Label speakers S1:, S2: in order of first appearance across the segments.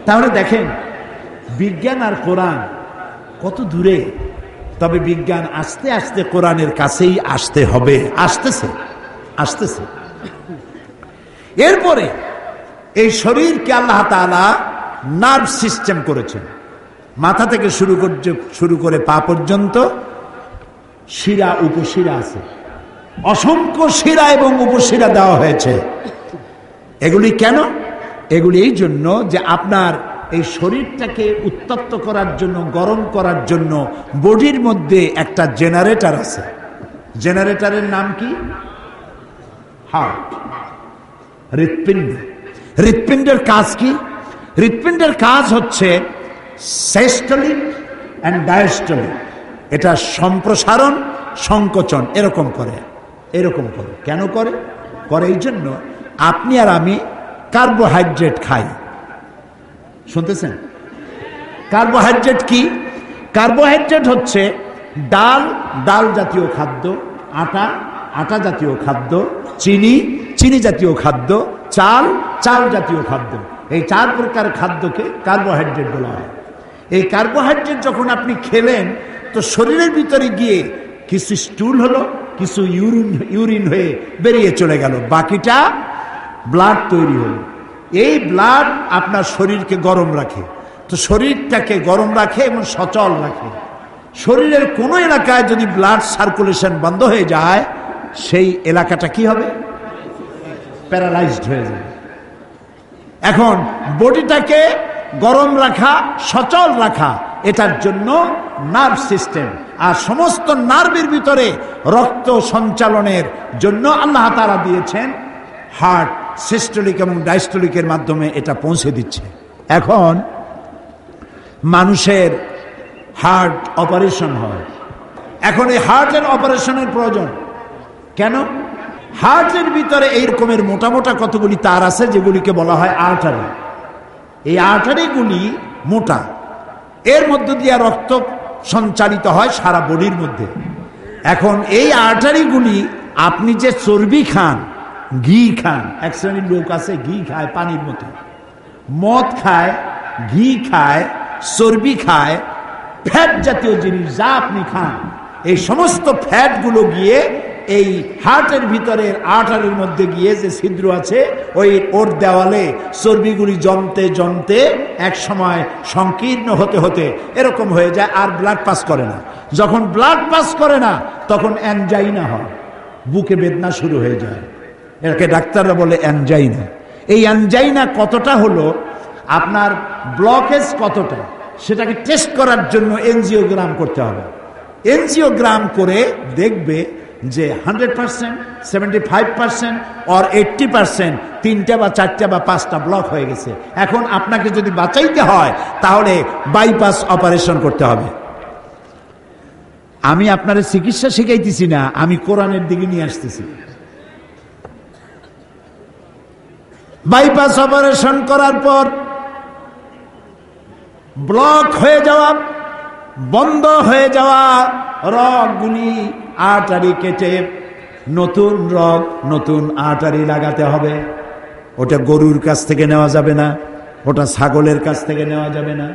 S1: তাহলে দেখেন বিজ্ঞান আর কোরআন কত দূরে, তবে বিজ্ঞান আস্তে আস্তে কোরআনের কাছেই আসতে হবে, আসতেছে। এরপরে এই শরীরকে আল্লাহ তাআলা নার্ভ সিস্টেম করেছেন, মাথা থেকে শুরু করে পা পর্যন্ত শিরা উপশিরা আছে, অসংখ্য শিরা এবং উপশিরা দেওয়া হয়েছে। এগুলি কেন? এগুলি এই জন্য যে আপনার এই শরীরটাকে উত্তপ্ত করার জন্য, গরম করার জন্য বডির মধ্যে একটা জেনারেটর আছে। জেনারেটরের নাম কি? হার্ট, হৃৎপিণ্ড। হৃৎপিণ্ডের কাজ কি? হৃৎপিণ্ডের কাজ হচ্ছে সিস্টোলিক এন্ড ডায়াস্টোলিক, এটা সম্প্রসারণ সংকোচন এরকম করে। কেন করে? এই জন্য আপনি আর আমি কার্বোহাইড্রেট খাই, শুনতেছেন? কার্বোহাইড্রেট কি? কার্বোহাইড্রেট হচ্ছে ডাল জাতীয় খাদ্য, আটা জাতীয় খাদ্য, চিনি জাতীয় খাদ্য, চাল জাতীয় খাদ্য। এই 4 প্রকার খাদ্যকে কার্বোহাইড্রেট বলা হয়। এই কার্বোহাইড্রেট যখন আপনি খেলেন তো শরীরের ভিতরে গিয়ে কিছু স্টুল হলো, কিছু ইউরিন হয়ে বেরিয়ে চলে গেল, বাকিটা ব্লাড তৈরি হলো। এই ব্লাড আপনার শরীরকে গরম রাখে, তো শরীরটাকে গরম রাখে এবং সচল রাখে। শরীরের কোনো এলাকায় যদি ব্লাড সার্কুলেশন বন্ধ হয়ে যায়, সেই এলাকাটা কি হবে? প্যারালাইজড হয়ে যাবে। এখন বডিটাকে গরম রাখা, সচল রাখা, এটার জন্য নার্ভ সিস্টেম, আর সমস্ত নার্ভের ভিতরে রক্ত সঞ্চালনের জন্য আল্লাহ তাআলা দিয়েছেন হার্ট, সিস্টোলিক এবং ডায়াস্টোলিকের মাধ্যমে এটা পৌঁছে দিচ্ছে। এখন মানুষের হার্ট অপারেশন হয়, এখন এই হার্টের অপারেশনের প্রয়োজন কেন? হার্টের ভিতরে এই রকমের মোটা মোটা কতগুলি তার আছে যেগুলিকে বলা হয় আর্টারি। এই আর্টারিগুলি মোটা, এর মধ্য দিয়ে রক্ত সঞ্চালিত হয় সারা বডির মধ্যে। এখন এই আর্টারিগুলি, আপনি যে চর্বি খান, ঘি খান, এক শ্রেণীর লোক আছে ঘি খায় পানির মতো, মদ খায়, ঘি খায়, চর্বি খায়, ফ্যাট জাতীয় জিনিস যা আপনি খান, এই সমস্ত ফ্যাটগুলো গিয়ে এই হার্টের ভিতরের আর্টারির মধ্যে গিয়ে যে ছিদ্র আছে ওর দেওয়ালে চর্বিগুলি জমতে এক সময় সংকীর্ণ হতে এরকম হয়ে যায়, আর ব্লাড পাস করে না। যখন ব্লাড পাস করে না তখন অ্যানজাইনা হয়, বুকে বেদনা শুরু হয়ে যায়, এটাকে ডাক্তাররা বলে অ্যানজাইনা। এই অ্যানজাইনা কতটা হলো, আপনার ব্লকেজ কতটা, সেটাকে টেস্ট করার জন্য এনজিওগ্রাম করতে হবে। এনজিওগ্রাম করে দেখবে যে 100%, 75% or 80%, 3টা বা 4টা বা 5টা ব্লক হয়ে গেছে। এখন আপনাকে যদি বাঁচাইতে হয় তাহলে বাইপাস অপারেশন করতে হবে। আমি আপনার চিকিৎসা শিখাইতেছি না, আমি কোরআনের দিকে নিয়ে আসতেছি। বাইপাস অপারেশন করার পর ব্লক হয়ে যাওয়া, বন্ধ হয়ে যাওয়া রগগুলি আর্টারি কেটে নতুন রগ, নতুন আর্টারি লাগাতে হবে। ওটা গরুর কাছ থেকে নেওয়া যাবে না, ওটা ছাগলের কাছ থেকে নেওয়া যাবে না।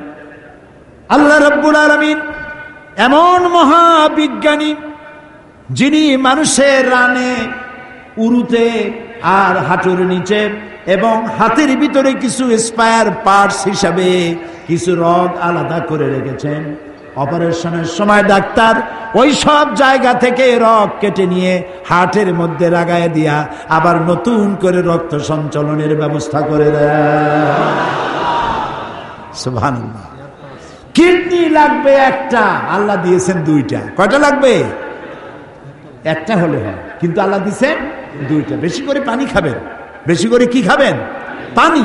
S1: আল্লাহ রাব্বুল আলামিন এমন মহাবিজ্ঞানী, যিনি মানুষের রানে, উরুতে আর হাঁটুর নিচে এবং হাতের ভিতরে কিছু স্পায়ার পার্টস হিসাবে কিছু রগ আলাদা করে রেখেছেন। অপারেশনের সময় ডাক্তার ওই সব জায়গা থেকে রগ কেটে নিয়ে হার্টের মধ্যে লাগায় দিয়া আবার নতুন করে রক্ত সঞ্চালনের ব্যবস্থা করে দেয়। সুবহানাল্লাহ। কিডনি লাগবে একটা, আল্লাহ দিয়েছেন 2টা। কয়টা লাগবে? একটা হলে হয়, কিন্তু আল্লাহ দিয়েছেন 2টা। বেশি করে পানি খাবেন। বেশি করে কি খাবেন? পানি।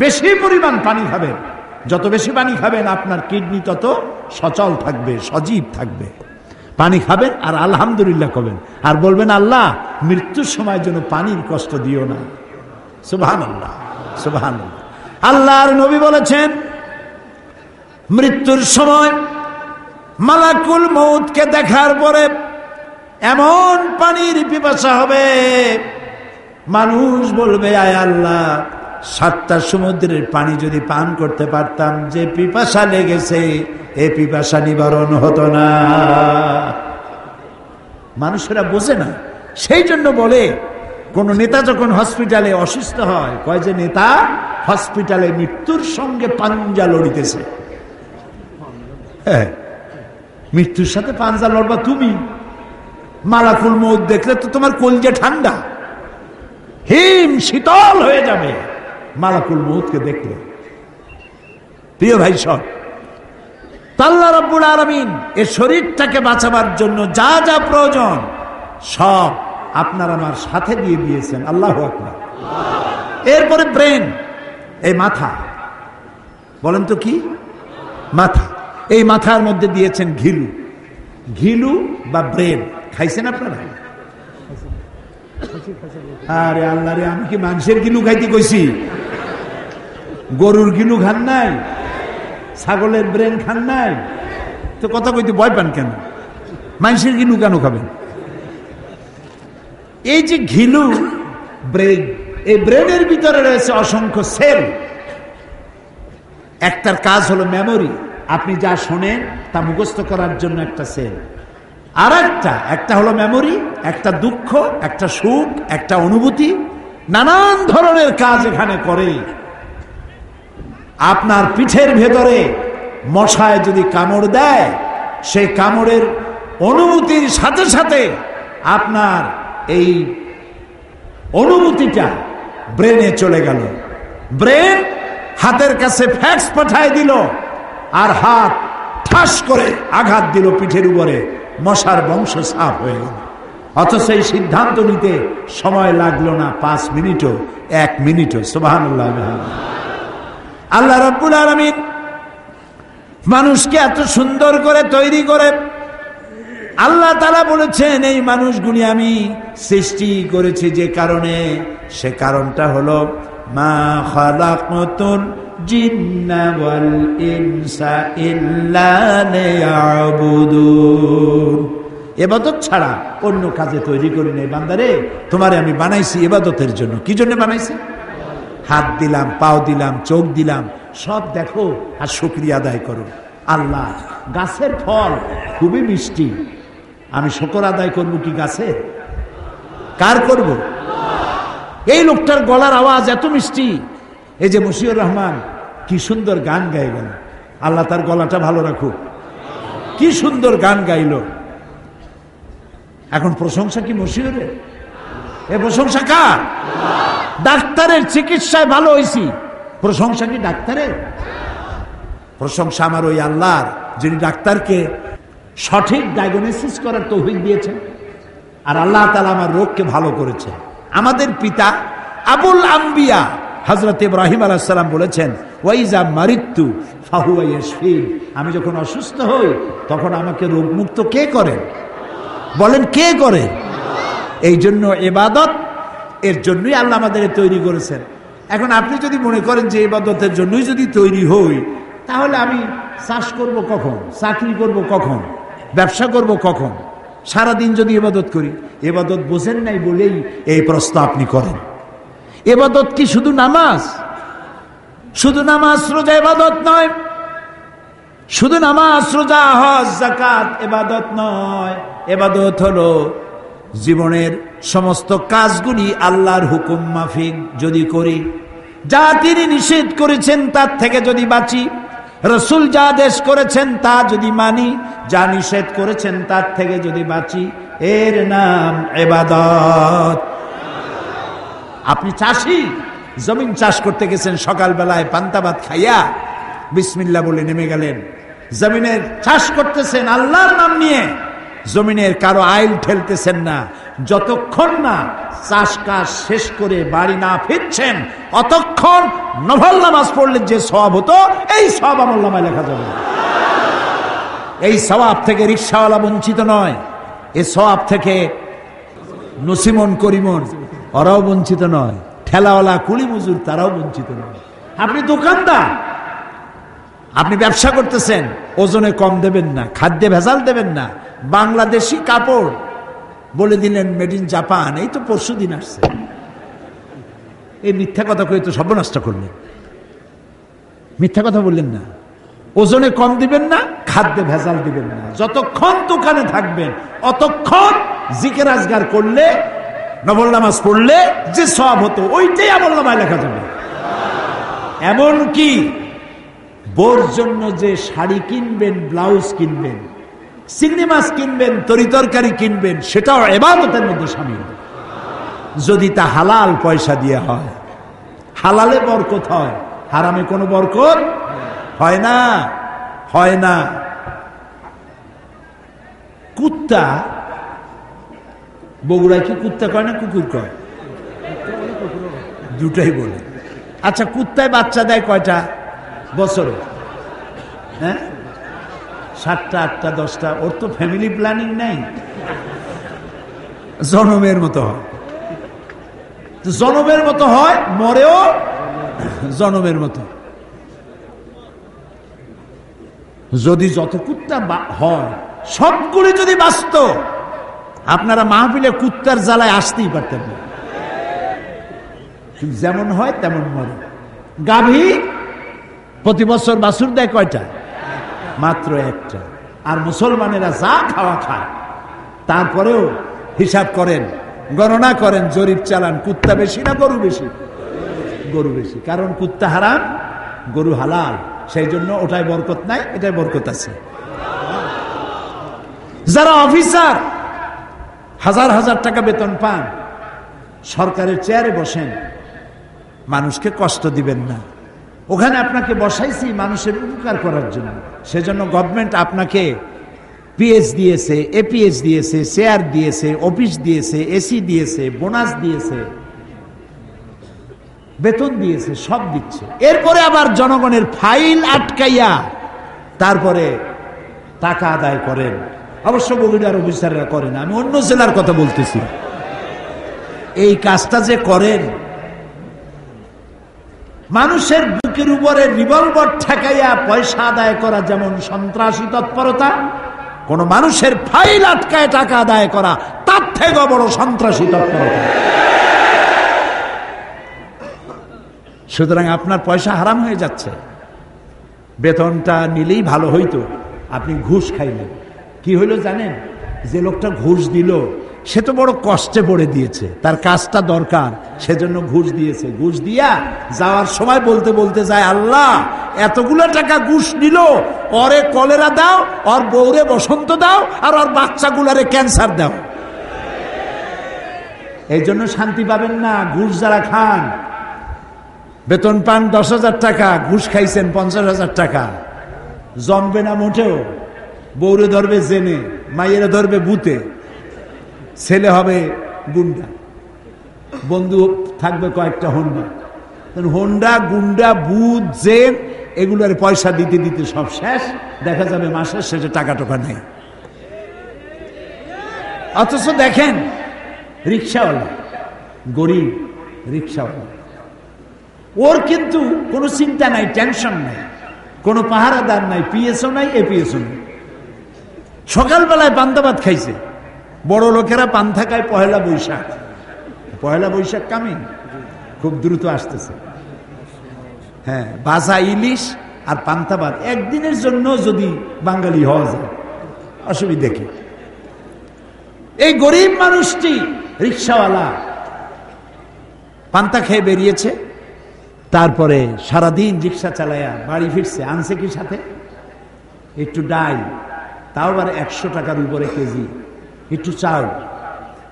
S1: বেশি পরিমাণ পানি খাবেন। যত বেশি পানি খাবেন আপনার কিডনি তত সচল থাকবে, সজীব থাকবে। পানি খাবেন আর আলহামদুলিল্লাহ করবেন, আর বলবেন আল্লাহ মৃত্যুর সময় যেন পানির কষ্ট দিও না। সুবহানাল্লাহ, সুবহানাল্লাহ। আল্লাহর নবী বলেছেন মৃত্যুর সময় মালাকুল মউতকে দেখার পরে এমন পানির পিপাসা হবে, মানুষ বলবে আয় আল্লাহ 7টা সমুদ্রের পানি যদি পান করতে পারতাম, যে পিপাসা লেগেছে এ পিপাসা নিবারণ হতো না। মানুষেরা বোঝে না, সেই জন্য বলে কোন নেতা যখন হসপিটালে অসুস্থ হয়, কয় যে নেতা হসপিটালে মৃত্যুর সঙ্গে পাঞ্জা লড়িতেছে। হ্যাঁ, মৃত্যুর সাথে পাঞ্জা লড়বা তুমি? মালাকুল মউত দেখলে তো তোমার কলজে ঠান্ডা, হিম শীতল হয়ে যাবে মালাকুল মউতকে দেখলে। প্রিয় ভাই সব, আল্লাহ রাব্বুল আলামিন এই শরীরটাকে বাঁচাবার জন্য যা যা প্রয়োজন সব আপনার আমার সাথে দিয়ে দিয়েছেন। আল্লাহু আকবার। এরপরে ব্রেন, এই মাথা, বলেন তো কি মাথা, এই মাথার মধ্যে দিয়েছেন ঘিলু। ঘিলু বা ব্রেন খাইছেন আপনারা? আরে আল্লাহ রে, আমি কি মানুষের গিলু খাইতে কইছি? গরুর গিলু খান নাই? ছাগলের ব্রেন খান নাই? তো কথা কইতে ভয় পান কেন? মানুষের গিলু কেন খাবেন? এই যে ঘিলু, ব্রেন, এই ব্রেনের ভিতরে রয়েছে অসংখ্য সেল। একটার কাজ হলো মেমোরি, আপনি যা শোনেন তা মুখস্থ করার জন্য একটা সেল। আর একটা হলো মেমোরি, একটা দুঃখ, একটা সুখ, একটা অনুভূতি, নানান ধরনের কাজ এখানে করে। আপনার পিঠের ভেতরে মশায় যদি কামড় দেয়, সেই কামড়ের অনুভূতির সাথে সাথে আপনার এই অনুভূতিটা ব্রেনে চলে গেল। ব্রেন হাতের কাছে ফ্যাক্স পাঠায় দিল, আর হাত ঠাস করে আঘাত দিল পিঠের উপরে, মশার বংশ সাফ হয়ে গেল। অথচ এই সিদ্ধান্ত নিতে সময় লাগলো না 5 মিনিটও, 1 মিনিটও। সুবহানাল্লাহ। আল্লাহ রাব্বুল আলামিন মানুষকে এত সুন্দর করে তৈরি করে আল্লাহ তাআলা বলেছেন, এই মানুষগুলি আমি সৃষ্টি করেছি যে কারণে, সে কারণটা হলো মা খালাকতুল জিন্না ওয়াল ইনসা ইল্লা লিয়াবুদুন। ইবাদত ছাড়া অন্য কাজে তৈরি করি নাই বান্দারে, তোমারে আমি বানাইছি ইবাদতের জন্য। কি জন্য বানাইছি? হাত দিলাম, পাও দিলাম, চোখ দিলাম, সব দেখো আর শুকরিয়া আদায় করো। আল্লাহ, গাছের ফল খুবই মিষ্টি, আমি শুকর আদায় করবো কি গাছের? কার করব? এই লোকটার গলার আওয়াজ এত মিষ্টি, এই যে মশিউর রহমান কি সুন্দর গান গায়ে গেল, আল্লাহ তার গলাটা ভালো রাখুক, কি সুন্দর গান গাইল। এখন প্রশংসা কি মশিউরের? এ প্রশংসা কার? ডাক্তারের চিকিৎসায় ভালো হয়েছি, প্রশংসা কি ডাক্তারের? প্রশংসা আমার ওই আল্লাহর, যিনি ডাক্তারকে সঠিক ডায়াগনোসিস করার তৌফিক দিয়েছেন, আর আল্লাহ তাআলা আমার রোগকে ভালো করেছে। আমাদের পিতা আবুল আম্বিয়া হযরত ইব্রাহিম আলাইহিস সালাম বলেছেন, ওয়াইজা মারিতু ফাহুয়া ইয়াশফিন, আমি যখন অসুস্থ হই তখন আমাকে রোগমুক্ত কে করেন? বলেন কে করে? এই জন্য ইবাদত, এর জন্যই আল্লাহ আমাদের তৈরি করেছেন। এখন আপনি যদি মনে করেন যে ইবাদতের জন্যই যদি তৈরি হই, তাহলে আমি চাষ করব কখন, চাকরি করব কখন, ব্যবসা করব কখন, সারাদিন যদি ইবাদত করি? ইবাদত বোঝেন নাই বলেই এই প্রশ্ন আপনি করেন। ইবাদত কি শুধু নামাজ? শুধু নামাজ রোজা ইবাদত নয়, শুধু নামাজ রোজা হজ যাকাত ইবাদত নয়। ইবাদত হলো জীবনের সমস্ত কাজগুলি আল্লাহর হুকুম মাফিক যদি করি, যা তিনি নিষেধ করেছেন তার থেকে যদি বাঁচি, রাসূল যা আদেশ করেছেন তা যদি মানি, যা নিষেধ করেছেন তার থেকে যদি বাঁচি, এর নাম ইবাদত। আপনি চাষি, জমিন চাষ করতে গেছেন, সকালবেলায় পান্তা ভাত খাইয়া বিসমিল্লাহ বলে নেমে গেলেন, জমিনের চাষ করতেছেন আল্লাহর নাম নিয়ে, জমিনের কারো আইল ঠেলতেছেন না। যতক্ষণ না চাষ কাজ শেষ করে বাড়ি না ফিরছেন, অতক্ষণ নফল নামাজ পড়লে যে সওয়াব হতো, এই সওয়াব আমলনামায় লেখা যাবে। এই সওয়াব থেকে রিকশাওয়ালা বঞ্চিত নয়, এই সওয়াব থেকে নসিমন করিমন ওরাও বঞ্চিত নয়, ঠেলাওয়ালা কুলি মজুর তারাও বঞ্চিত নয়। আপনি দোকানদার, আপনি ব্যবসা করতেছেন, ওজনে কম দেবেন না, খাদ্যে ভেজাল দেবেন না, বাংলাদেশি কাপড় বলে দিলেন মেড ইন জাপান, এই তো পরশুদিন আসছে। এই মিথ্যা কথা কয়ে তো সর্বনাশ করলেন, মিথ্যা কথা বললেন না। ওজনে কম দিবেন না, খাদ্যে ভেজাল দিবেন না। যতক্ষণ দোকানে থাকবেন অতক্ষণ জিকির আজগার করলে, নফল নামাজ পড়লে যে সওয়াব হতো ওইটাই আমলনামায় লেখা যাবে। এমনকি বোর জন্য যে শাড়ি কিনবেন, ব্লাউজ কিনবেন, চিংড়ি মাছ কিনবেন, তরিতরকারি কিনবেন, সেটাও ইবাদতের মধ্যে শামিল, যদি তা হালাল পয়সা দিয়ে হয়। হালালে বরকত হয়, হারামে কোনো বরকত হয় না, হয় না। কুত্তা, বগুড়ায় কি কুত্তা কয় না কুকুর কয়? দুটাই বলে। আচ্ছা, কুত্তায় বাচ্চা দেয় কয়টা বছরে? হ্যাঁ, 7টা, 8টা, 10টা। ওর তো ফ্যামিলি প্ল্যানিং নাই, জনমের মতো হয়। জনমের মতো হয়, মরেও জনমের মতো। যদি যত কুত্তা হয় সবগুলি যদি বাঁচত, আপনারা মাহফিলে কুত্তার জ্বালায় আসতেই পারতেন না। যেমন হয় তেমন মরে। গাভী প্রতি বছর বাছুর দেয় কয়টা? মাত্র একটা। আর মুসলমানেরা যা খাওয়া খায়, তারপরেও হিসাব করেন, গণনা করেন, জরিপ চালান, কুত্তা বেশি না গরু বেশি? গরু বেশি। কারণ কুত্তা হারাম, গরু হালাল, সেই জন্য ওটাই বরকত নাই, এটাই বরকত আছে। যারা অফিসার হাজার হাজার টাকা বেতন পান, সরকারের চেয়ারে বসেন, মানুষকে কষ্ট দিবেন না। ওখানে আপনাকে বসাইছি মানুষের উপকার করার জন্য। সেজন্য গভর্নমেন্ট আপনাকে পিএস দিয়েছে, এপিএস দিয়েছে, চেয়ার দিয়েছে, অফিস দিয়েছে, এসি দিয়েছে, বোনাস দিয়েছে, বেতন দিয়েছে, সব দিচ্ছে। এরপরে আবার জনগণের ফাইল আটকাইয়া তারপরে টাকা আদায় করেন। অবশ্য বগুড়ার অফিসাররা করেন, আমি অন্য জেলার কথা বলতেছি। এই কাজটা যে করেন, মানুষের বুকের উপরে রিভলভার ঠেকাইয়া পয়সা আদায় করা যেমন সন্ত্রাসী তৎপরতা, কোন মানুষের ফাইল আটকায় টাকা আদায় করা তার থেকে বড় সন্ত্রাসী তৎপরতা। সুতরাং আপনার পয়সা হারাম হয়ে যাচ্ছে। বেতনটা নিলেই ভালো হইতো, আপনি ঘুষ খাইলেন। কি হইল জানেন? যে লোকটা ঘুষ দিল সে তো বড় কষ্টে পড়ে দিয়েছে, তার কাজটা দরকার, সেজন্য ঘুষ দিয়েছে। ঘুষ দিয়া যাওয়ার সময় বলতে বলতে যায়, আল্লাহ এতগুলো টাকা ঘুষ নিল, ওরে কলেরা দাও, ওর বউরে বসন্ত দাও, আর ওর বাচ্চাগুলারে ক্যান্সার দাও। এই জন্য শান্তি পাবেন না। ঘুষ যারা খান, বেতন পান 10,000 টাকা, ঘুষ খাইছেন 50,000 টাকা, জমবে না মোটেও। বউরে ধরবে জেনে, মাইয়েরা ধরবে বুতে, ছেলে হবে গুন্ডা, বন্ধু থাকবে কয়েকটা হোন্ডা। হোন্ডা, গুন্ডা, বুথ, জেন, এগুলোর পয়সা দিতে দিতে সব শেষ। দেখা যাবে মাসের শেষে টাকা টোকা নেই। অথচ দেখেন রিক্সাওয়ালা, গরিব রিক্সাওয়ালা, ওর কিন্তু কোনো চিন্তা নাই, টেনশন নাই, কোনো পাহারাদার নাই, পিএসও নাই, এপিএসও নাই। সকালবেলায় পান্তা ভাত খাইছে। বড় লোকেরা পান্থা খায় পহেলা বৈশাখ। পহেলা বৈশাখ কামিং, খুব দ্রুত আসতেছে। হ্যাঁ, ভাজা ইলিশ আর পান্তা ভাত একদিনের জন্য যদি বাঙালি হওয়া যায়, অসুবিধা কি? এই গরিব মানুষটি রিক্সাওয়ালা পান্তা খেয়ে বেরিয়েছে, তারপরে সারাদিন রিক্সা চালায়া বাড়ি ফিরছে। আনছে কি সাথে? একটু ডাল, তাও আবার 100 টাকার উপরে কেজি, একটু চাল।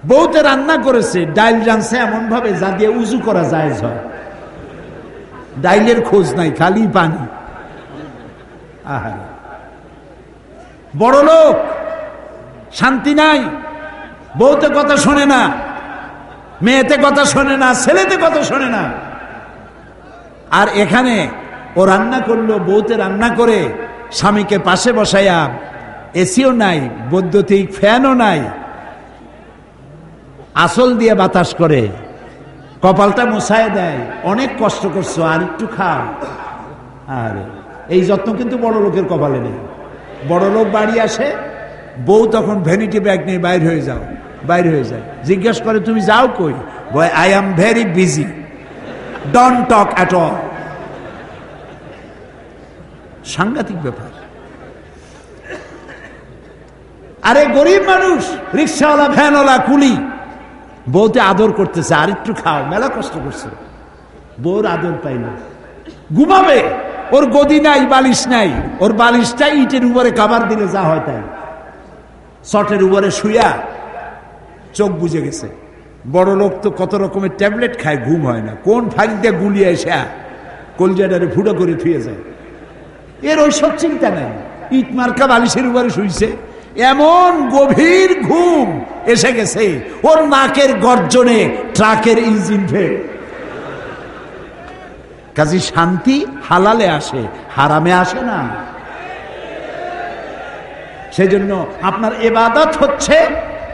S1: বউতে রান্না করেছে, ডাইল রাঁধছে এমন ভাবে যা দিয়ে উজু করা যায়। ডাইলের খোঁজ নাই, খালি পানি। আহা, বড় লোক, শান্তি নাই। বউতে কথা শোনে না, মেয়েতে কথা শোনে না, ছেলেতে কথা শোনে না। আর এখানে ও রান্না করলো, বউতে রান্না করে স্বামীকে পাশে বসাইয়া, এসিও নাই, বৈদ্যুতিক ফ্যানও নাই, আসল দিয়ে বাতাস করে, কপালটা মুছায় দেয়। অনেক কষ্ট করছো, আর একটু খাও। আরে এই যত্ন কিন্তু বড় লোকের কপালে নেই। বড় লোক বাড়ি আসে, বউ তখন ভ্যানিটি ব্যাগ নিয়ে বাইর হয়ে যাও, বাইর হয়ে যায়। জিজ্ঞেস করে তুমি যাও কই? Boy I am very busy. Don't talk at all. সাংঘাতিক ব্যাপার। আরে গরিব মানুষ, রিক্সাওয়ালা, ভ্যানওয়ালা, কুলি বউতে আদর করতেছে, আর একটু খাও, মেলা কষ্ট করছে, বউর আদর পাইল, ঘুমাবে, ওর গদি নাই, বালিশ নাই, ওর বালিশটা ইটের উপরে কাভার দিলে যা হয় তাই, চটের উপরে শুয়া চোখ বুঝে গেছে। বড় লোক তো কত রকমের ট্যাবলেট খায়, ঘুম হয় না, কোন ফাঁক দিয়ে গুলিয়ে এসে কলজাটারে ফুটো করে থুয়ে যায়। এর ওইসব চিন্তা নাই, ইট মার্কা বালিশের উপরে শুইছে, এমন গভীর ঘুম এসে গেছে, ওর নাকের গর্জনে ট্রাকের ইঞ্জিন ফেল। কাজী শান্তি হালালে আসে, হারামে আসে না। সেই জন্য আপনার ইবাদত হচ্ছে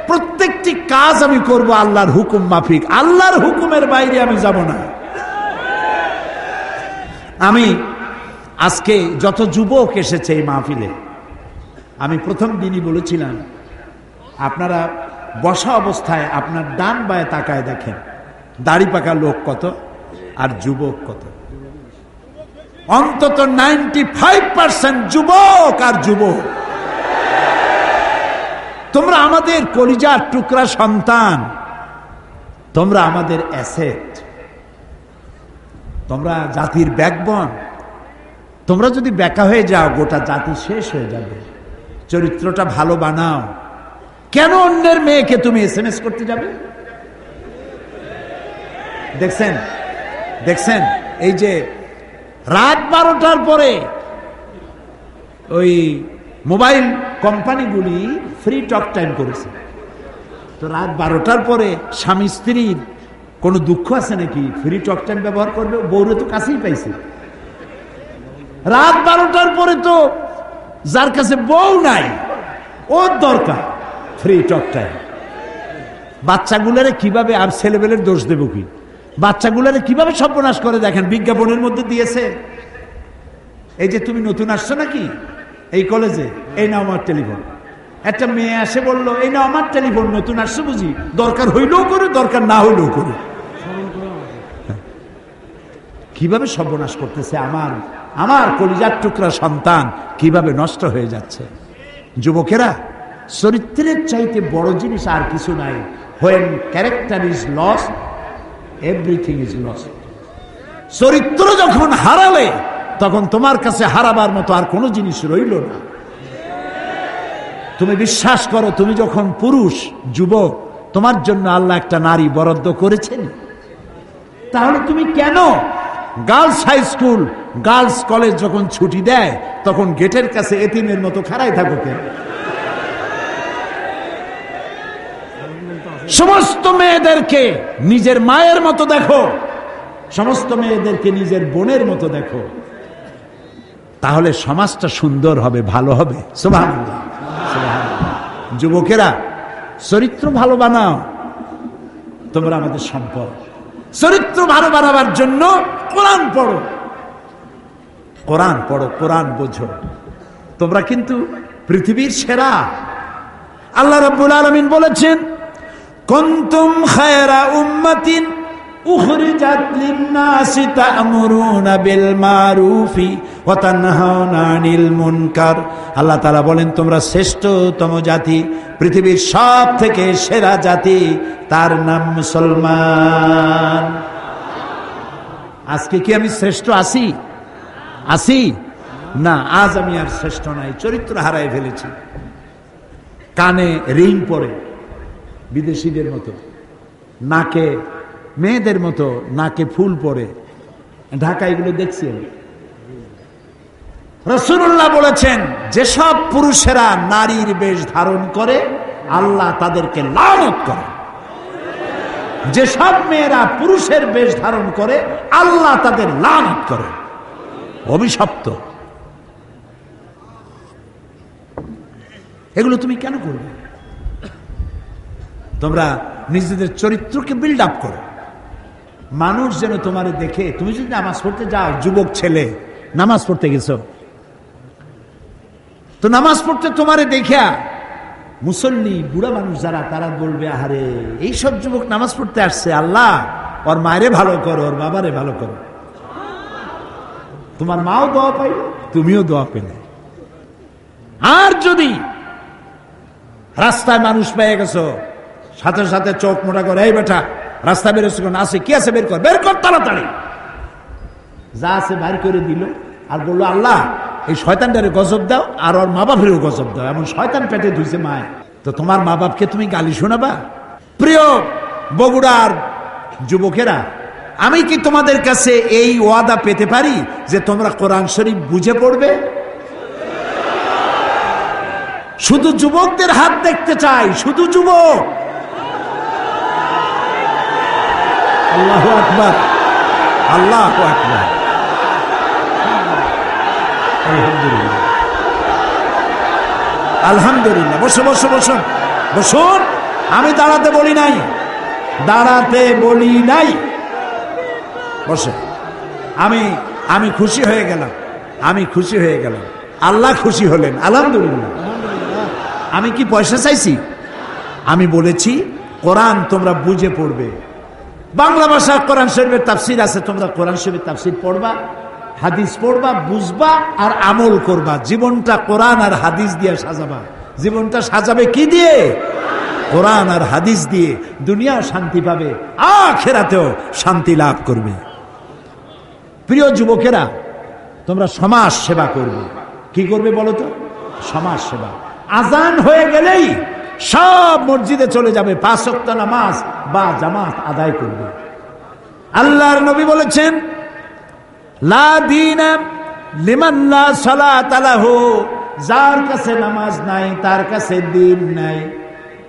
S1: প্রত্যেকটি কাজ আমি করব আল্লাহর হুকুম মাফিক, আল্লাহর হুকুমের বাইরে আমি যাব না। আমি আজকে যত যুবক এসেছে এই মাহফিলে, আমি প্রথম দিনই বলেছিলাম, আপনারা বসা অবস্থায় আপনার ডান বায়ে তাকায় দেখেন, দাড়ি পাকা লোক কত আর যুবক কত। অন্তত 95% যুবক আর যুবক। তোমরা আমাদের কলিজার টুকরা সন্তান, তোমরা আমাদের অ্যাসেট, তোমরা জাতির ব্যাকবোন। তোমরা যদি বেকা হয়ে যাও, গোটা জাতি শেষ হয়ে যাবে। চরিত্রটা ভালো বানাও। কেন অন্যের মেয়েকে তুমি SMS করতে যাবে? দেখছেন এই যে রাত 12টার পরে ওই মোবাইল কোম্পানিগুলি ফ্রি টক টাইম করেছে, তো রাত 12টার পরে স্বামী স্ত্রীর কোনো দুঃখ আছে নাকি? ফ্রি টক টাইম ব্যবহার করবে, বউরে তো কাছেই পাইছে। রাত 12টার পরে তো যার কাছে বউ নাই, ওর দরকার ফ্রি টক টাইম। বাচ্চাগুলারে কিভাবে, আর ছেলেবেলের দোষ দেব কি, বাচ্চাগুলারে কিভাবে সর্বনাশ করে দেখেন। বিজ্ঞাপনের মধ্যে দিয়েছে, এই যে তুমি নতুন আসছো নাকি এই কলেজে, এই নাও আমার টেলিফোন। একটা মেয়ে আসে বললো, এই নাও আমার টেলিফোন, নতুন আসছো বুঝি, দরকার হইলেও করে, দরকার না হইলেও করে। কিভাবে সর্বনাশ করতেছে আমার কলিজার টুকরা সন্তান, কিভাবে নষ্ট হয়ে যাচ্ছে। যুবকেরা, চরিত্রের চাইতে বড় জিনিস আর কিছু নাই। when character is lost, everything is lost. চরিত্র যখন হারালে, তখন তোমার কাছে হারাবার মতো আর কোনো জিনিস রইল না। তুমি বিশ্বাস করো, তুমি যখন পুরুষ যুবক, তোমার জন্য আল্লাহ একটা নারী বরাদ্দ করেছেন, তাহলে তুমি কেন girls high school, girls college যখন ছুটি দেয়, তখন গেটের কাছে এতিমের মতো খাড়াই থাকো কেন? সমস্ত মেয়েদেরকে নিজের মায়ের মতো দেখো, সমস্ত মেয়েদেরকে নিজের বোনের মতো দেখো, তাহলে সমাজটা সুন্দর হবে, ভালো হবে। সুবহানাল্লাহ, সুবহানাল্লাহ। যুবকেরা, চরিত্র ভালো বানাও, তোমরা আমাদের সম্পদ। চরিত্র ভালো বানাবার জন্য কোরআন পড়ো, কোরআন পড়ো, কোরআন বোঝো। তোমরা কিন্তু পৃথিবীর সেরা। আল্লাহ রাব্বুল আলামিন বলেছেন, কুনতুম খায়রা উম্মাতিন উখরিজাত লিন-নাসি তা'মুরুনা বিল মারুফি ওয়া তানহাউনা আনিল মুনকার। আল্লাহ তাআলা বলেন, তোমরা শ্রেষ্ঠতম জাতি, পৃথিবীর সব থেকে সেরা জাতি, তার নাম মুসলমান। আজকে কি আমি শ্রেষ্ঠ আছি না? আজ আমি আর শ্রেষ্ঠ নাই, চরিত্র হারাই ফেলেছি। কানে রিং পরে বিদেশিদের মতো, নাকে মেয়েদের মতো নাকে ফুল পরে, ঢাকা এগুলো দেখছি আমি। রাসূলুল্লাহ বলেছেন, যেসব পুরুষেরা নারীর বেশ ধারণ করে, আল্লাহ তাদেরকে লানত করে। যেসব মেয়েরা পুরুষের বেশ ধারণ করে, আল্লাহ তাদের লানত করে, অভিশপ্ত। এগুলো তুমি কেন করবে? তোমরা নিজেদের চরিত্রকে বিল্ড আপ করো, মানুষ যেন তোমারে দেখে। তুমি যদি নামাজ পড়তে যাও, যুবক ছেলে নামাজ পড়তে গেছো, তো নামাজ পড়তে তোমারে দেখা মুসল্লি বুড়া মানুষ যারা, তারা বলবে, আরে এইসব যুবক নামাজ পড়তে আসছে, আল্লাহ ওর মায়েরে ভালো করো, ওর বাবারে ভালো করো। তোমার মাও দোয়া পাইল, তুমিও দোয়া পেলে। আর যদি রাস্তায় মানুষ পেয়ে গেছো, সাথে সাথে চোখ মোটা করে, এই বেটা রাস্তায় বেরোচ্ছে না, আছে কি আছে বের কর, বের কর তাড়াতাড়ি। যা আছে বাইর করে দিল আর বললো, আল্লাহ এই শয়তানটারে গজব দাও আর ওর মা বাপেরও গজব দাও, এমন শয়তান পেটে ধুইছে মায়। তো তোমার মা বাপকে তুমি গালি শোনাবা? প্রিয় বগুড়ার যুবকেরা, আমি কি তোমাদের কাছে এই ওয়াদা পেতে পারি যে তোমরা কোরআন শরীফ বুঝে পড়বে? শুধু যুবকদের হাত দেখতে চাই, শুধু যুবক। আল্লাহু আকবার, আল্লাহু আকবার। আলহামদুলিল্লাহ, আলহামদুলিল্লাহ। বসো বসো বসুন, বসুন। আমি দাঁড়াতে বলি নাই, দাঁড়াতে বলি নাই, বসে। আমি খুশি হয়ে গেলাম, আমি খুশি হয়ে গেলাম, আল্লাহ খুশি হলেন, আলহামদুলিল্লাহ। আমি কি পয়সা চাইছি? আমি বলেছি কোরআন তোমরা বুঝে পড়বে। বাংলা ভাষা কোরআন শরীফের তাফসির আছে, তোমরা কোরআন শরীফের তাফসির পড়বা, হাদিস পড়বা, বুঝবা আর আমল করবা। জীবনটা কোরআন আর হাদিস দিয়ে সাজাবা। জীবনটা সাজাবে কি দিয়ে? কোরআন আর হাদিস দিয়ে। দুনিয়াও শান্তি পাবে, আখিরাতেও শান্তি লাভ করবে। প্রিয় যুবকেরা, তোমরা সমাজ সেবা করবে। কি করবে বলো তো? সমাজ সেবা। আজান হয়ে গেলেই সব মসজিদে চলে যাবে, 5 ওয়াক্ত নামাজ বা জামাত আদায় করবে। আল্লাহর নবী বলেছেন, লা দীনা লিমান লা সালাতা লাহু, যার কাছে নামাজ নাই তার কাছে দ্বীন নাই।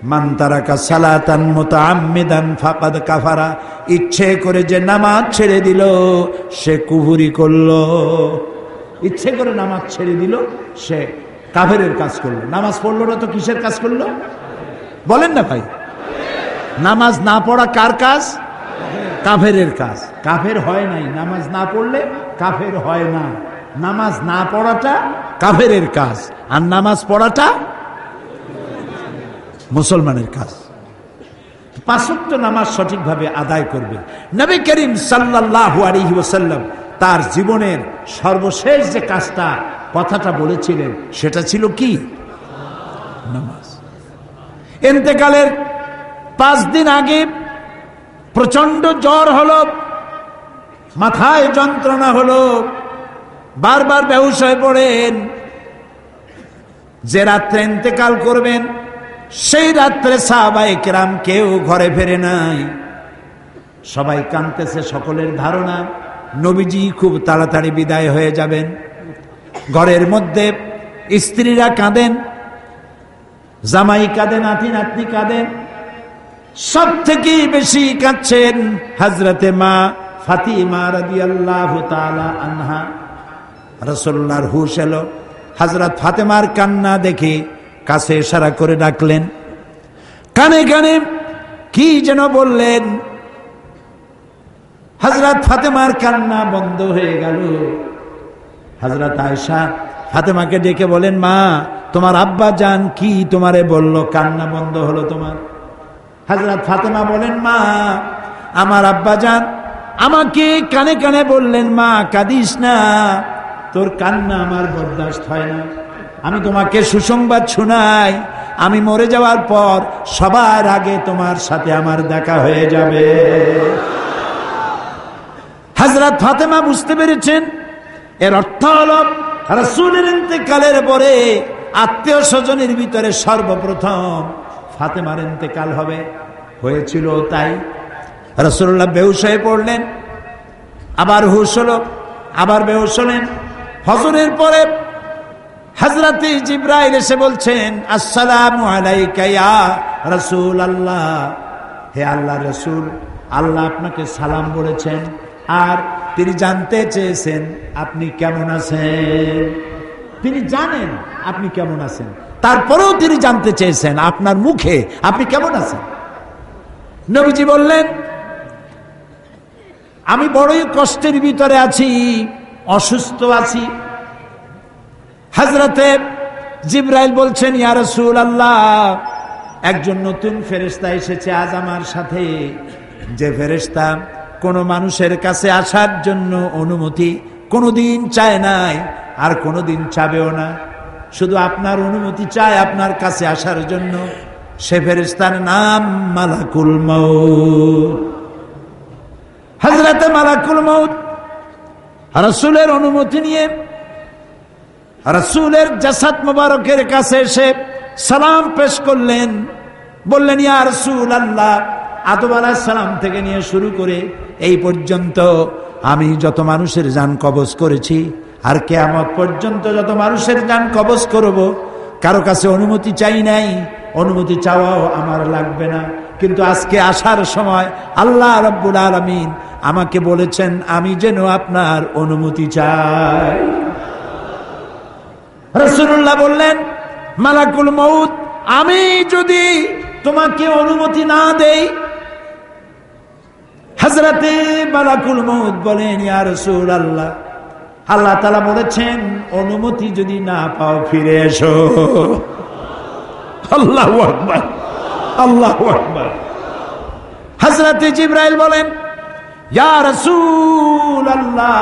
S1: মান তারাকা সালাতান মুতাআম্মিদান ফাকাদ কাফারা, ইচ্ছে করে যে নামাজ ছেড়ে দিল সে কুফরি করলো। ইচ্ছে করে নামাজ ছেড়ে দিল সে কাফেরের কাজ করলো। নামাজ পড়লো না তো কিসের কাজ করলো? বলেন না ভাই। নামাজ না পড়া কার কাজ? কাফেরের কাজ। কাফের হয় নাই, নামাজ না পড়লে কাফের হয় না। নামাজ না পড়াটা কাফেরের কাজ, আর নামাজ পড়াটা মুসলমানের কাজ। 5 ওয়াক্ত নামাজ সঠিকভাবে আদায় করবে। নবী করিম সাল্লাল্লাহু আলাইহি ওয়াসাল্লাম তার জীবনের সর্বশেষ যে কাজটা, কথাটা বলেছিলেন, সেটা ছিল কি? নামাজ। ইন্তেকালের 5 দিন আগে প্রচন্ড জ্বর হলো, মাথায় যন্ত্রণা হলো, বারবার বেহুশ হয়ে পড়েন। যে রাত্রে ইন্তেকাল করবেন সেই রাত্রে সাহাবায়ে কেরাম কেউ ঘরে ফেরে নাই, সবাই কাঁদতেছে। সকলের ধারণা নবীজি খুব তাড়াতাড়ি বিদায় হয়ে যাবেন। ঘরের মধ্যে স্ত্রীরা কাঁদেন, জামাই কাঁদে, নাতি নাতনি কাঁদেন। সব থেকে বেশি কাঁদছেন হযরতে মা ফাতিমা রাদিয়াল্লাহু তাআলা আনহা। রাসূলুল্লাহর হুশ এলো, হযরত ফাতেমার কান্না দেখে কাছে ইশারা করে ডাকলেন, কানে কানে কি যেন বললেন। হযরত ফাতেমার কান্না বন্ধ হয়ে গেল। হযরত আয়েশা ফাতেমাকে ডেকে বলেন, মা তোমার আব্বা জান কি তোমারে বলল, কান্না বন্ধ হলো তোমার? হযরত ফাতেমা বলেন, মা আমার আব্বা জান আমাকে কানে কানে বললেন, মা কাঁদিস না, তোর কান্না আমার বরদাস্ত হয় না। আমি তোমাকে সুসংবাদ শোনাই, আমি মরে যাওয়ার পর সবার আগে তোমার সাথে আমার দেখা হয়ে যাবে। হযরত ফাতেমা বুঝতে পেরেছেন এর অর্থ হলো রাসূলের ইন্তেকালের পরে আত্মীয় স্বজনের ভিতরে সর্বপ্রথম ফাতেমার ইন্তেকাল হবে। হয়েছিল তাই। রাসূলুল্লাহ বেহুশ হয়ে পড়লেন, আবার হুশ হলো, আবার বেহুশ হলেন। ফজরের পরে হযরতে জিবরাইল এসে বলছেন, আসসালামু আলাইকা ইয়া রাসূলুল্লাহ, হে আল্লাহর রাসূল, আল্লাহ আপনাকে সালাম বলেছেন আর তিনি জানতে চেয়েছেন আপনি কেমন আছেন। তিনি জানেন আপনি কেমন আছেন, তারপরেও তিনি জানতে চেয়েছেন আপনার মুখে আপনি কেমন আছেন। নবীজি বললেন, আমি বড়ই কষ্টের ভিতরে আছি, অসুস্থ আছি। হযরতে জিবরাইল বলছেন, ইয়া রাসূলুল্লাহ, একজন নতুন ফেরেশতা এসেছে আজ আমার সাথে। যে ফেরেশতা কোন মানুষের কাছে আসার জন্য অনুমতি কোনোদিন চায় নাই, আর কোনোদিন চাবেও না। শুধু আপনার অনুমতি চায় আপনার কাছে আসার জন্য। সে ফেরেশতার নাম মালাকুল মউত। হযরতে মালাকুল মউত রাসূলের অনুমতি নিয়ে রাসূলের জাসাদ মোবারকের কাছে এসে সালাম পেশ করলেন। বললেন, ইয়া রাসূলুল্লাহ, আদম আলাইহিস সালাম থেকে নিয়ে শুরু করে এই পর্যন্ত আমি যত মানুষের জান কবজ করেছি, আর কিয়ামত পর্যন্ত যত মানুষের জান কবজ করব, কারো কাছে অনুমতি চাই নাই, অনুমতি চাওয়াও আমার লাগবে না। কিন্তু আজকে আসার সময় আল্লাহ রাব্বুল আলামিন আমাকে বলেছেন আমি যেন আপনার অনুমতি চাই। রাসূলুল্লাহ বললেন, মালাকুল মউত, আমি যদি তোমাকে অনুমতি না দেই? হযরতে মালাকুল মউত বলেন, ইয়া রাসূলুল্লাহ, আল্লাহ তাআলা বলেছেন অনুমতি যদি না পাও ফিরে এসো। আল্লাহু আকবার, আল্লাহু আকবার। হযরতে জিবরাইল বলেন, ইয়া রাসূলুল্লাহ,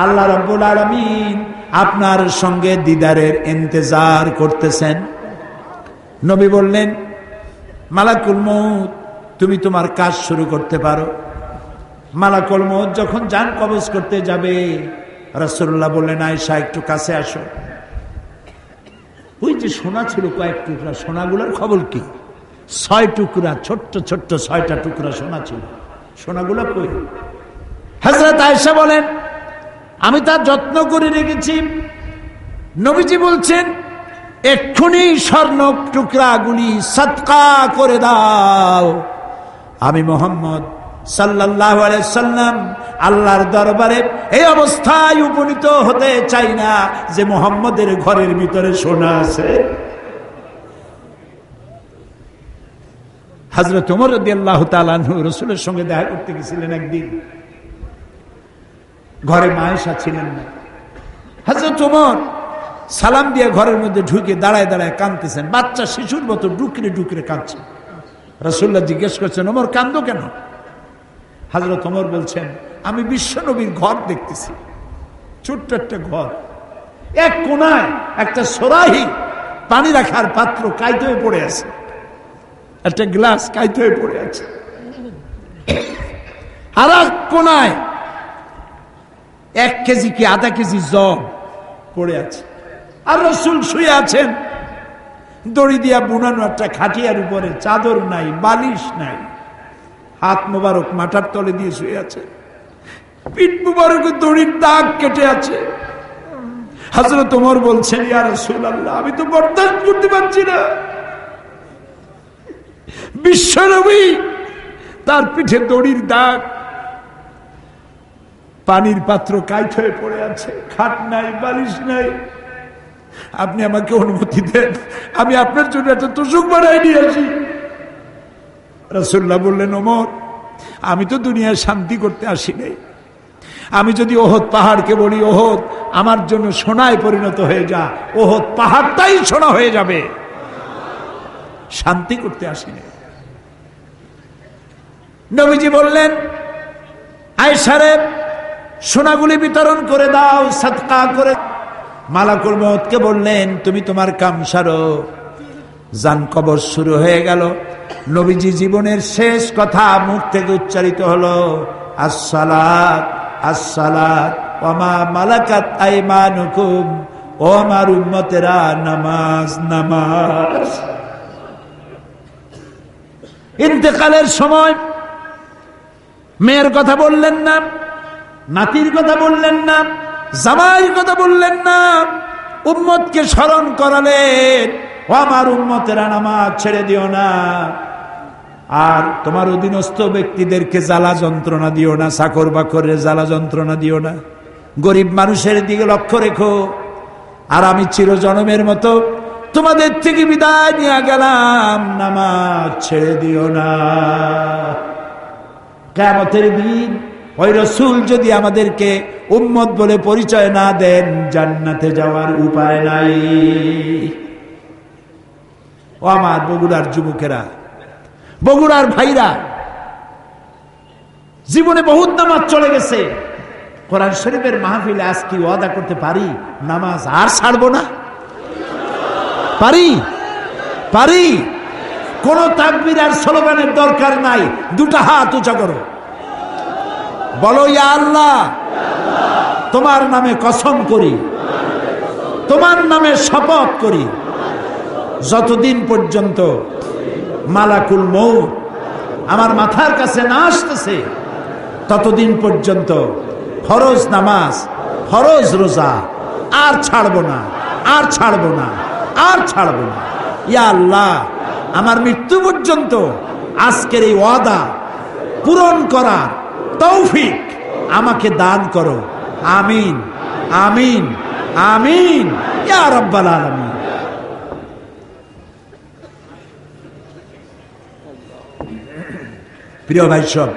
S1: আল্লাহ রাব্বুল আলামিন আপনার সঙ্গে দিদারের ইন্তজার করতেছেন। নবী বললেন, মালাকুল মউত, তুমি তোমার কাজ শুরু করতে পারো। মালাকুল মউত যখন জান কবজ করতে যাবে, রাসূলুল্লাহ বললেন, আয়েশা একটু কাছে আসো। ওই যে সোনা ছিল কয়েক টুকরা, সোনাগুলোর খবর কি? 6 টুকরা, ছোট্ট ছোট্ট 6টা টুকরা সোনা ছিল। সোনাগুলো কই? হযরত আয়েশা বলেন, আমি তার যত্ন করে রেখেছি। নবীজি বলছেন, এক্ষুনি স্বর্ণ টুকরাগুলি সদকা করে দাও। আমি মুহাম্মদ সাল্লাল্লাহু আলাইহি সাল্লাম আল্লাহর দরবারে এই অবস্থায় উপনীত হতে চাই না যে মুহাম্মদের ঘরের ভিতরে সোনা আছে। হযরত ওমর রাদিয়াল্লাহু তাআলা আনহু রাসূলের সঙ্গে দেখা করতে গেছিলেন একদিন। ঘরে মা আয়েশা ছিলেন না। হযরত ওমর সালাম দিয়ে ঘরের মধ্যে ঢুকে দাঁড়ায় দাঁড়ায় কাঁদতেছেন, বাচ্চা শিশুর মতো ডুকরে ডুকরে কাঁদছে। রাসূলুল্লাহ জিজ্ঞেস করছেন, ওমর কান্দো কেন? হযরত ওমর বলছেন, আমি বিশ্বনবীর ঘর দেখতেছি, ছোট্ট একটা ঘর, এক কোনায় একটা সরাহি পানি রাখার পাত্র কাইতে হয়ে পড়ে আছে, একটা গ্লাস কাইতে হয়ে পড়ে আছে, আর এক কোনায় 1 কেজি কি আধা কেজি জব পড়ে আছে, আর রাসূল শুয়ে আছেন দড়ি দিয়া বুনানো একটা খাটিয়ার উপরে, চাদর নাই, বালিশ নাই, হাত মোবারক মাথার তলে দিয়ে শুয়ে আছে, পিঠ মোবারকে দড়ির দাগ কেটে আছে। হযরত ওমর বলছেন, ইয়া রাসূলুল্লাহ, আমি তো বরদাস্ত করতে পারছি না। বিশ্বনবী, তার পিঠে দড়ির দাগ, পানির পাত্র কাইট হয়ে পড়ে আছে, খাট নাই, বালিশ নাই, আপনি আমাকে অনুমতি দেন, আমি আপনার জন্য একটা তোষক বানাই নিয়ে আসি। রাসূলুল্লাহ বললেন, ওমর, আমি তো দুনিয়ায় শান্তি করতে আসি নাই। আমি যদি ওহদ পাহাড়কে বলি, ওহদ আমার জন্য সোনায় পরিণত হয়ে যা, ওহদ পাহাড়টাই সোনা হয়ে যাবে। শান্তি করতে আসি নাই। নবীজি বললেন, আয়েশারে সোনাগুলি বিতরণ করে দাও, সদকা করে। মালাকুল মউতকে বললেন, তুমি তোমার কাম সারো। জান কবজ শুরু হয়ে গেল। নবীজি জীবনের শেষ কথা মুখ থেকে উচ্চারিত হলো, আসসালাত আসসালাত ওয়া মা মালাকাত আইমানুকুম, ও আমার উম্মতেরা, নামাজ নামাজ। ইন্তেকালের সময় মেয়ের কথা বললেন না, নাতির কথা বললেন না, জামাইয়ের কথা বললেন না, উম্মতকে স্মরণ করালেন, ও আমার উম্মতেরা, নামাজ ছেড়ে দিও না, আর তোমার অধীনস্থ ব্যক্তিদেরকে জ্বালা যন্ত্রণা দিও না, চাকর বাকরের জ্বালা যন্ত্রণা দিও না, গরিব মানুষের দিকে লক্ষ্য রেখো। আর আমি চিরজনমের মতো তোমাদের থেকে বিদায় নিয়ে গেলাম, নামাজ ছেড়ে দিও না। কিয়ামতের দিন ওই রাসূল যদি আমাদেরকে উম্মত বলে পরিচয় না দেন, জান্নাতে যাওয়ার উপায় নাই। ও আমার বগুড়ার যুবকেরা, বগুড়ার ভাইরা, জীবনে বহুত নামাজ চলে গেছে, কোরআন শরীফের মাহফিলে আজ কি ওয়াদা করতে পারি নামাজ আর ছাড়বো না? পারি? কোন তাকবীর আর স্লোগানের দরকার নাই, দুটা হাত উঁচা করো, বলো ইয়া আল্লাহ, তোমার নামে কসম করি, তোমার নামে শপথ করি, যতদিন পর্যন্ত মালাকুল মউত আমার মাথার কাছে না আসতেছে ততদিন পর্যন্ত ফরজ নামাজ, ফরজ রোজা আর ছাড়বো না, আর ছাড়বো না, আর ছাড়বো না। ইয়া আল্লাহ, আমার মৃত্যু পর্যন্ত আজকের এই ওয়াদা পূরণ করার তৌফিক আমাকে দান করো। আমিন, আমিন, আমিন ইয়া রাব্বাল আলামিন। প্রিয় ভাই সব,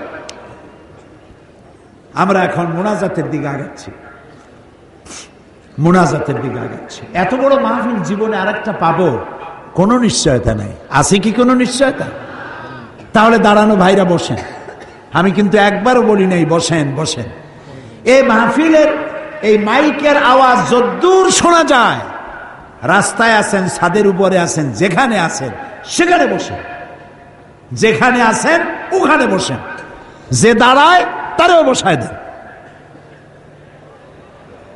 S1: আমরা এখন মোনাজাতের দিকে আগাচ্ছি, মোনাজাতের দিকে আগাচ্ছি। এত বড় মাহফিল জীবনে আরেকটা পাবো কোনো নিশ্চয়তা নাই। আছে কি কোনো নিশ্চয়তা? তাহলে দাঁড়ানো ভাইরা বসেন, আমি কিন্তু একবারও বলি নাই বসেন বসেন। এই মাহফিলের এই মাইকের আওয়াজ যদ্দূর শোনা যায়, রাস্তায় আছেন, ছাদের উপরে আছেন, যেখানে আছেন সেখানে বসেন, যেখানে আছেন ওখানে বসেন, যে দাঁড়ায় তারেও বসায় দেন।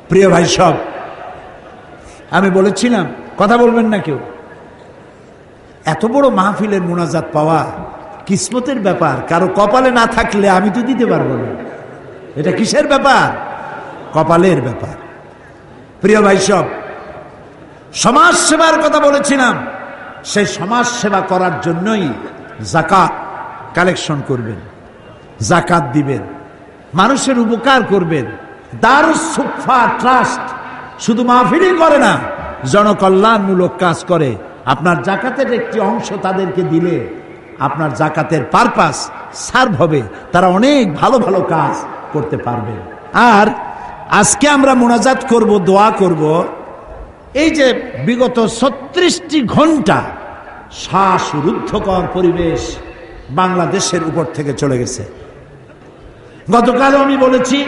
S1: প্রিয় ভাই সব, আমি বলেছিলাম কথা বলবেন না কেউ। এত বড় মাহফিলের মোনাজাত পাওয়া কিসমতের ব্যাপার, কারো কপালে না থাকলে আমি তো দিতে পারবো না। এটা কিসের ব্যাপার? কপালের ব্যাপার। প্রিয় ভাই সব, সমাজ সেবার কথা বলেছিলাম, সেই সমাজ সেবা করার জন্যই যাকাত কালেকশন করবেন, যাকাত দিবেন, মানুষের উপকার করবেন। দারুস সুফা ট্রাস্ট শুধু মাহফিলই করে না, জনকল্যাণমূলক কাজ করে। আপনার যাকাতের একটি অংশ তাদেরকে দিলে আপনার যাকাতের পারপাস সার্ভ হবে, তারা অনেক ভালো ভালো কাজ করতে পারবে। আর আজকে আমরা মোনাজাত করব, দোয়া করব। এই যে বিগত 36টি ঘন্টা শ্বাসরুদ্ধকর পরিবেশ বাংলাদেশের উপর থেকে চলে গেছে। গতকালও আমি বলেছি,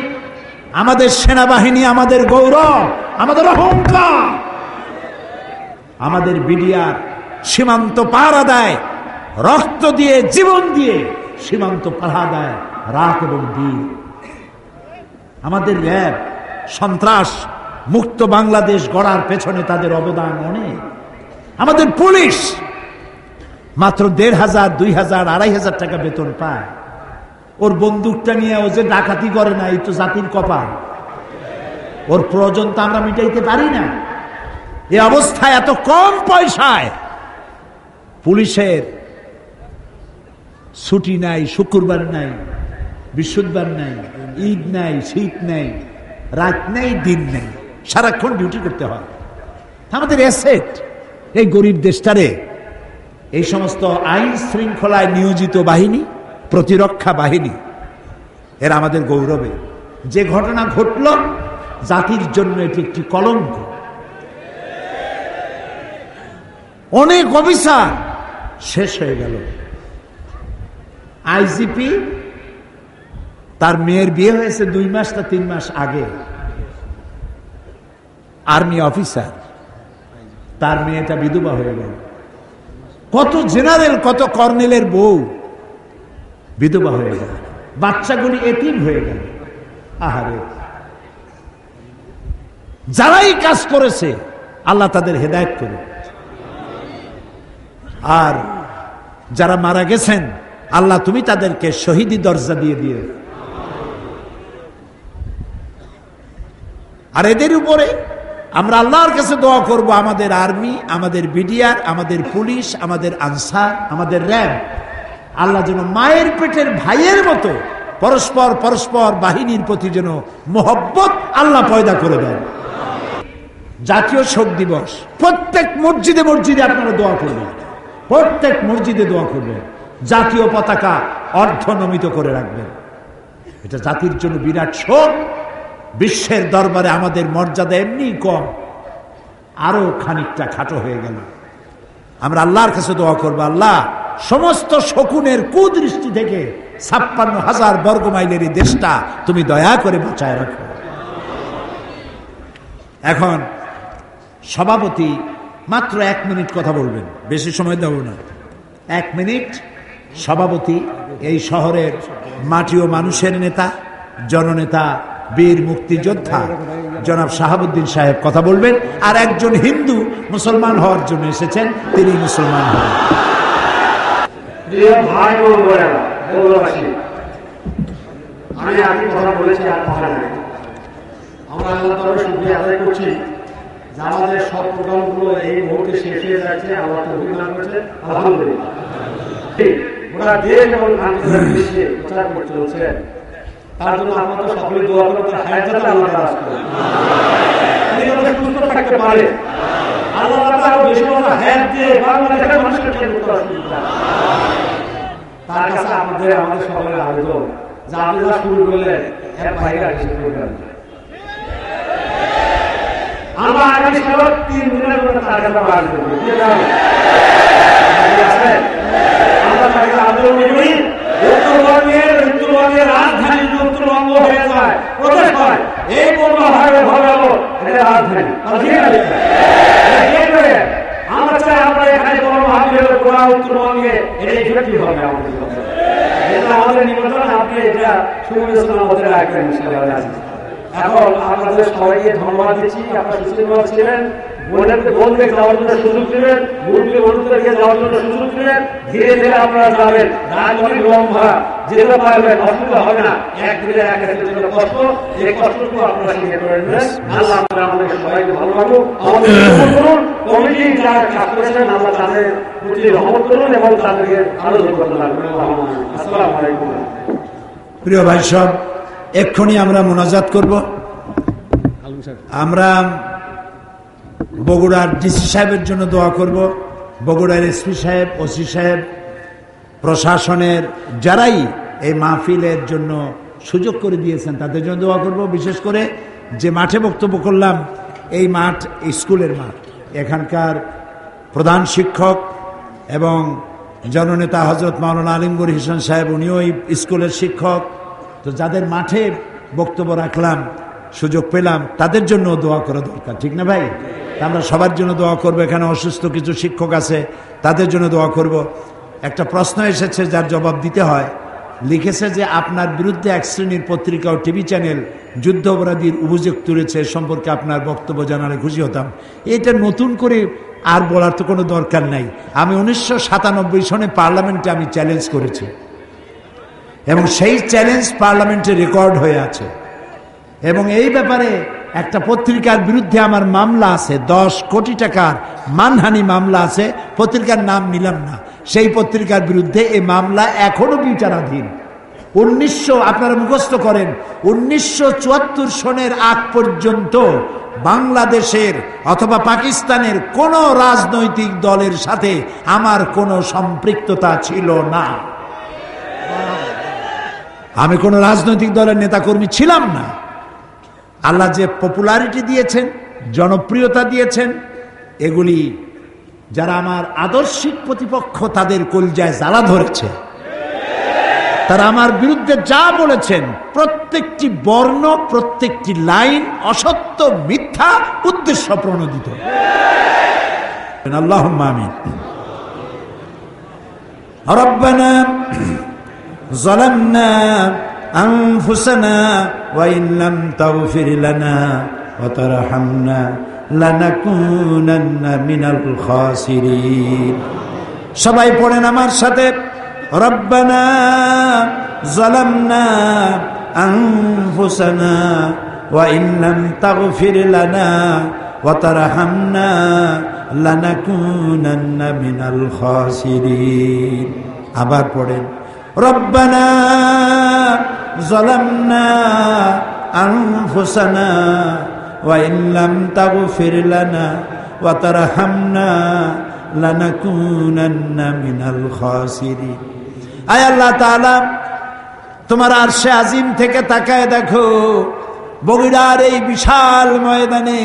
S1: আমাদের সেনাবাহিনী আমাদের গৌরব, আমাদের অহংকার। আমাদের বিডিআর সীমান্ত পাহারা দেয়, রক্ত দিয়ে, জীবন দিয়ে সীমান্ত পাহারা দেয় রাত এবং দিন। আমাদের র্যাব সন্ত্রাস মুক্ত বাংলাদেশ গড়ার পেছনে তাদের অবদান অনেক। আমাদের পুলিশ মাত্র 1,500, 2,000, 2,500 টাকা বেতন পায়। ওর বন্দুকটা নিয়ে ও যে ডাকাতি করে না, এই তো জাতির কপাল। ওর প্রয়োজন তো আমরা মিটাইতে পারি না। এই অবস্থায় এত কম পয়সায় পুলিশের ছুটি নাই, শুক্রবার নাই, বৃহস্পতিবার নাই, ঈদ নাই, শীত নাই, রাত নেই, দিন নেই, সারাক্ষণ ডিউটি করতে হয়। আমাদের অ্যাসেট এই গরিব দেশটারে এই সমস্ত আইন শৃঙ্খলায় নিয়োজিত বাহিনী, প্রতিরক্ষা বাহিনী, এরা আমাদের গৌরবে। যে ঘটনা ঘটল জাতির জন্য এটি একটি কলঙ্ক। অনেক অফিসার শেষ হয়ে গেল। আইজিপি, তার মেয়ের বিয়ে হয়েছে 2 মাস না 3 মাস আগে। আর্মি অফিসার, তার মেয়েটা বিধবা হয়ে গেল। কত জেনারেল, কত কর্নেলের বউ বিধবা হয়ে গেল, বাচ্চাগুলি এতিম হয়ে গেল। আহারে, যারাই কাজ করেছে আল্লাহ তাদের হেদায়েত করুন। আর যারা মারা গেছেন আল্লাহ তুমি তাদেরকে শহীদি দরজা দিয়ে দিয়ে। আর এদের উপরে আমরা আল্লাহর কাছে দোয়া করব, আমাদের আর্মি, আমাদের বিডিআর, আমাদের পুলিশ, আমাদের আনসার, আমাদের র্যাব, আল্লাহ যেন মায়ের পেটের ভাইয়ের মতো পরস্পর পরস্পর বাহিনীর প্রতি যেন মোহব্বত আল্লাহ পয়দা করে দেন। জাতীয় শোক দিবস প্রত্যেক মসজিদে মসজিদে আপনারা দোয়া করবেন, প্রত্যেক মসজিদে দোয়া করবেন, জাতীয় পতাকা অর্ধনমিত করে রাখবেন। এটা জাতির জন্য বিরাট শোক। বিশ্বের দরবারে আমাদের মর্যাদা এমনি কম, আরো খানিকটা খাটো হয়ে গেল। আমরা আল্লাহর কাছে দোয়া করবো, আল্লাহ সমস্ত শকুনের কুদৃষ্টি থেকে 56,000 বর্গ মাইলের এই দেশটা তুমি দয়া করে বাঁচায় রাখো। এখন সভাপতি মাত্র 1 মিনিট কথা বলবেন, বেশি সময় দেব না, 1 মিনিট। সভাপতি এই শহরের মাটি ও মানুষের নেতা, জননেতা, বীর মুক্তিযোদ্ধা জনাব শাহাবুদ্দিন সাহেব কথা বলবেন। আর একজন হিন্দু মুসলমান হওয়ার জন্য এসেছেন, তিনি মুসলমান হবেন।
S2: আমি আগে কথা বলেছি, আর কথা নাই। আমরা আল্লাহ তাআলার শুকরিয়া আদায় করছি যে আমাদের সব প্রোগ্রামগুলো এই মুহূর্তে শেষ হয়ে যাচ্ছে। আল্লাহ তৌফিক দান করেছেন, আলহামদুলিল্লাহ। ওরা দেশ এবং দেশে প্রচার করতে হচ্ছে, তার জন্য আমরা তো সকলে দোয়া করব, তার হায়াত যাতে আল্লাহ দারাজ করেন, তিনি যাতে সুস্থ থাকতে পারে। আল্লাহ তাআলা আরো বেশি বেশি হায়াত দিয়ে বাংলাদেশের মানুষকে খেদমত করার সুযোগ দেন। তার কাছে আমাদের সকলের আবেদন যে আপনি যা শুরু করলেন এক ভাইরা হিসেবে করবেন। আমরা আগামী 3 দিনের মধ্যে তার কাছে আবেদন করব, আমরা তাকে আবেদন করি উত্তরবঙ্গের রাজধানী উত্তরবঙ্গ হয়ে যায়, প্রদেশ হয়, এই বন্ধ হবে ভালো এটা রাজধানী। আমরা চাই আমরা এখানে কোনো ভাবে গোড়া উত্তরবঙ্গে এটাই ক্ষতি হবে আমাদের। এটা আমাদের নিবেদন, আপনি এটা সুবিবেচনা আমাদের রাখবেন। এখন আমাদের সবাইকে ধন্যবাদ দিচ্ছি, আপনারা সুস্থ ছিলেন, বন্ধুকে যাওয়ার জন্য সুযোগ দিলেন, মুরব্বী বন্ধুদেরকে যাওয়ার জন্য সুযোগ দিলেন। ধীরে ধীরে আপনারা যাবেন, রাজধানী লম্বা যেতে পারবেন, অসুবিধা হবে না। একদিনের এক জন্য কষ্ট, এই কষ্টটুকু আপনারা স্বীকার করে নেবেন। আল্লাহ আমাদের সবাইকে ভালো রাখুন, আমাদের করুন, কমিটি যারা কাজ করেছেন আল্লাহ তাদের প্রতি রহমত করুন এবং তাদেরকে আরো করতে লাগবেন। আসসালামু আলাইকুম।
S1: প্রিয় ভাই সব, এক্ষুনি আমরা মোনাজাত করব। আমরা বগুড়ার ডিসি সাহেবের জন্য দোয়া করব, বগুড়ার এসপি সাহেব, ওসি সাহেব, প্রশাসনের যারাই এই মাহফিলের জন্য সুযোগ করে দিয়েছেন তাদের জন্য দোয়া করব। বিশেষ করে যে মাঠে বক্তব্য করলাম, এই মাঠ স্কুলের মাঠ, এখানকার প্রধান শিক্ষক এবং জননেতা হজরত মাওলানা আলিমগড় হোসেন সাহেব, উনিও এই স্কুলের শিক্ষক। তো যাদের মাঠে বক্তব্য রাখলাম, সুযোগ পেলাম, তাদের জন্য দোয়া করা দরকার, ঠিক না ভাই? আমরা সবার জন্য দোয়া করব। এখানে অসুস্থ কিছু শিক্ষক আছে, তাদের জন্য দোয়া করব। একটা প্রশ্ন এসেছে যার জবাব দিতে হয়, লিখেছে যে আপনার বিরুদ্ধে এক শ্রেণীর পত্রিকা ও টিভি চ্যানেল যুদ্ধ অপরাধীর অভিযোগ তুলেছে, সম্পর্কে আপনার বক্তব্য জানালে খুশি হতাম। এটা নতুন করে আর বলার তো কোনো দরকার নাই। আমি 1997 সনে পার্লামেন্টে আমি চ্যালেঞ্জ করেছি এবং সেই চ্যালেঞ্জ পার্লামেন্টে রেকর্ড হয়ে আছে। এবং এই ব্যাপারে একটা পত্রিকার বিরুদ্ধে আমার মামলা আছে, 10 কোটি টাকার মানহানি মামলা আছে, পত্রিকার নাম নিলাম না। সেই পত্রিকার বিরুদ্ধে এই মামলা এখনো বিচারাধীন। আপনারা মুখস্থ করেন, 1974 সনের আগ পর্যন্ত বাংলাদেশের অথবা পাকিস্তানের কোন রাজনৈতিক দলের সাথে আমার কোনো সম্পৃক্ততা ছিল না। আমি কোন রাজনৈতিক দলের নেতাকর্মী ছিলাম না। আল্লাহ যে পপুলারিটি দিয়েছেন, জনপ্রিয়তা দিয়েছেন, এগুলি যারা আমার আদর্শিক প্রতিপক্ষ তাদের কলজায় জ্বালা ধরেছে। তারা আমার বিরুদ্ধে যা বলেছেন প্রত্যেকটি বর্ণ, প্রত্যেকটি লাইন অসত্য, মিথ্যা, উদ্দেশ্য প্রণোদিত। আল্লাহুম্মা আমিন। রব্বানা যালামনা আনফুসানা ওয়া ইন লাম তাগফির লানা ওয়া তারহামনা লানাকুনান্না মিনাল খাসিরিন। সবাই পড়েন আমার সাথে, রব্বানা যালামনা আনফুসানা ওয়া ইন লাম তাগফির লানা ওয়া তারহামনা লানাকুনান্না মিনাল খাসিরিন। আবার পড়েন, রব্বানা যালামনা আনফুসানা ওয়া ইন লাম তাগফির লানা ওয়া তারহামনা লানাকুনান্না মিনাল খাসিরিন। আয় আল্লাহ তাআলা, তোমার আরশে আজিম থেকে তাকায় দেখো, বগুড়ার এই বিশাল ময়দানে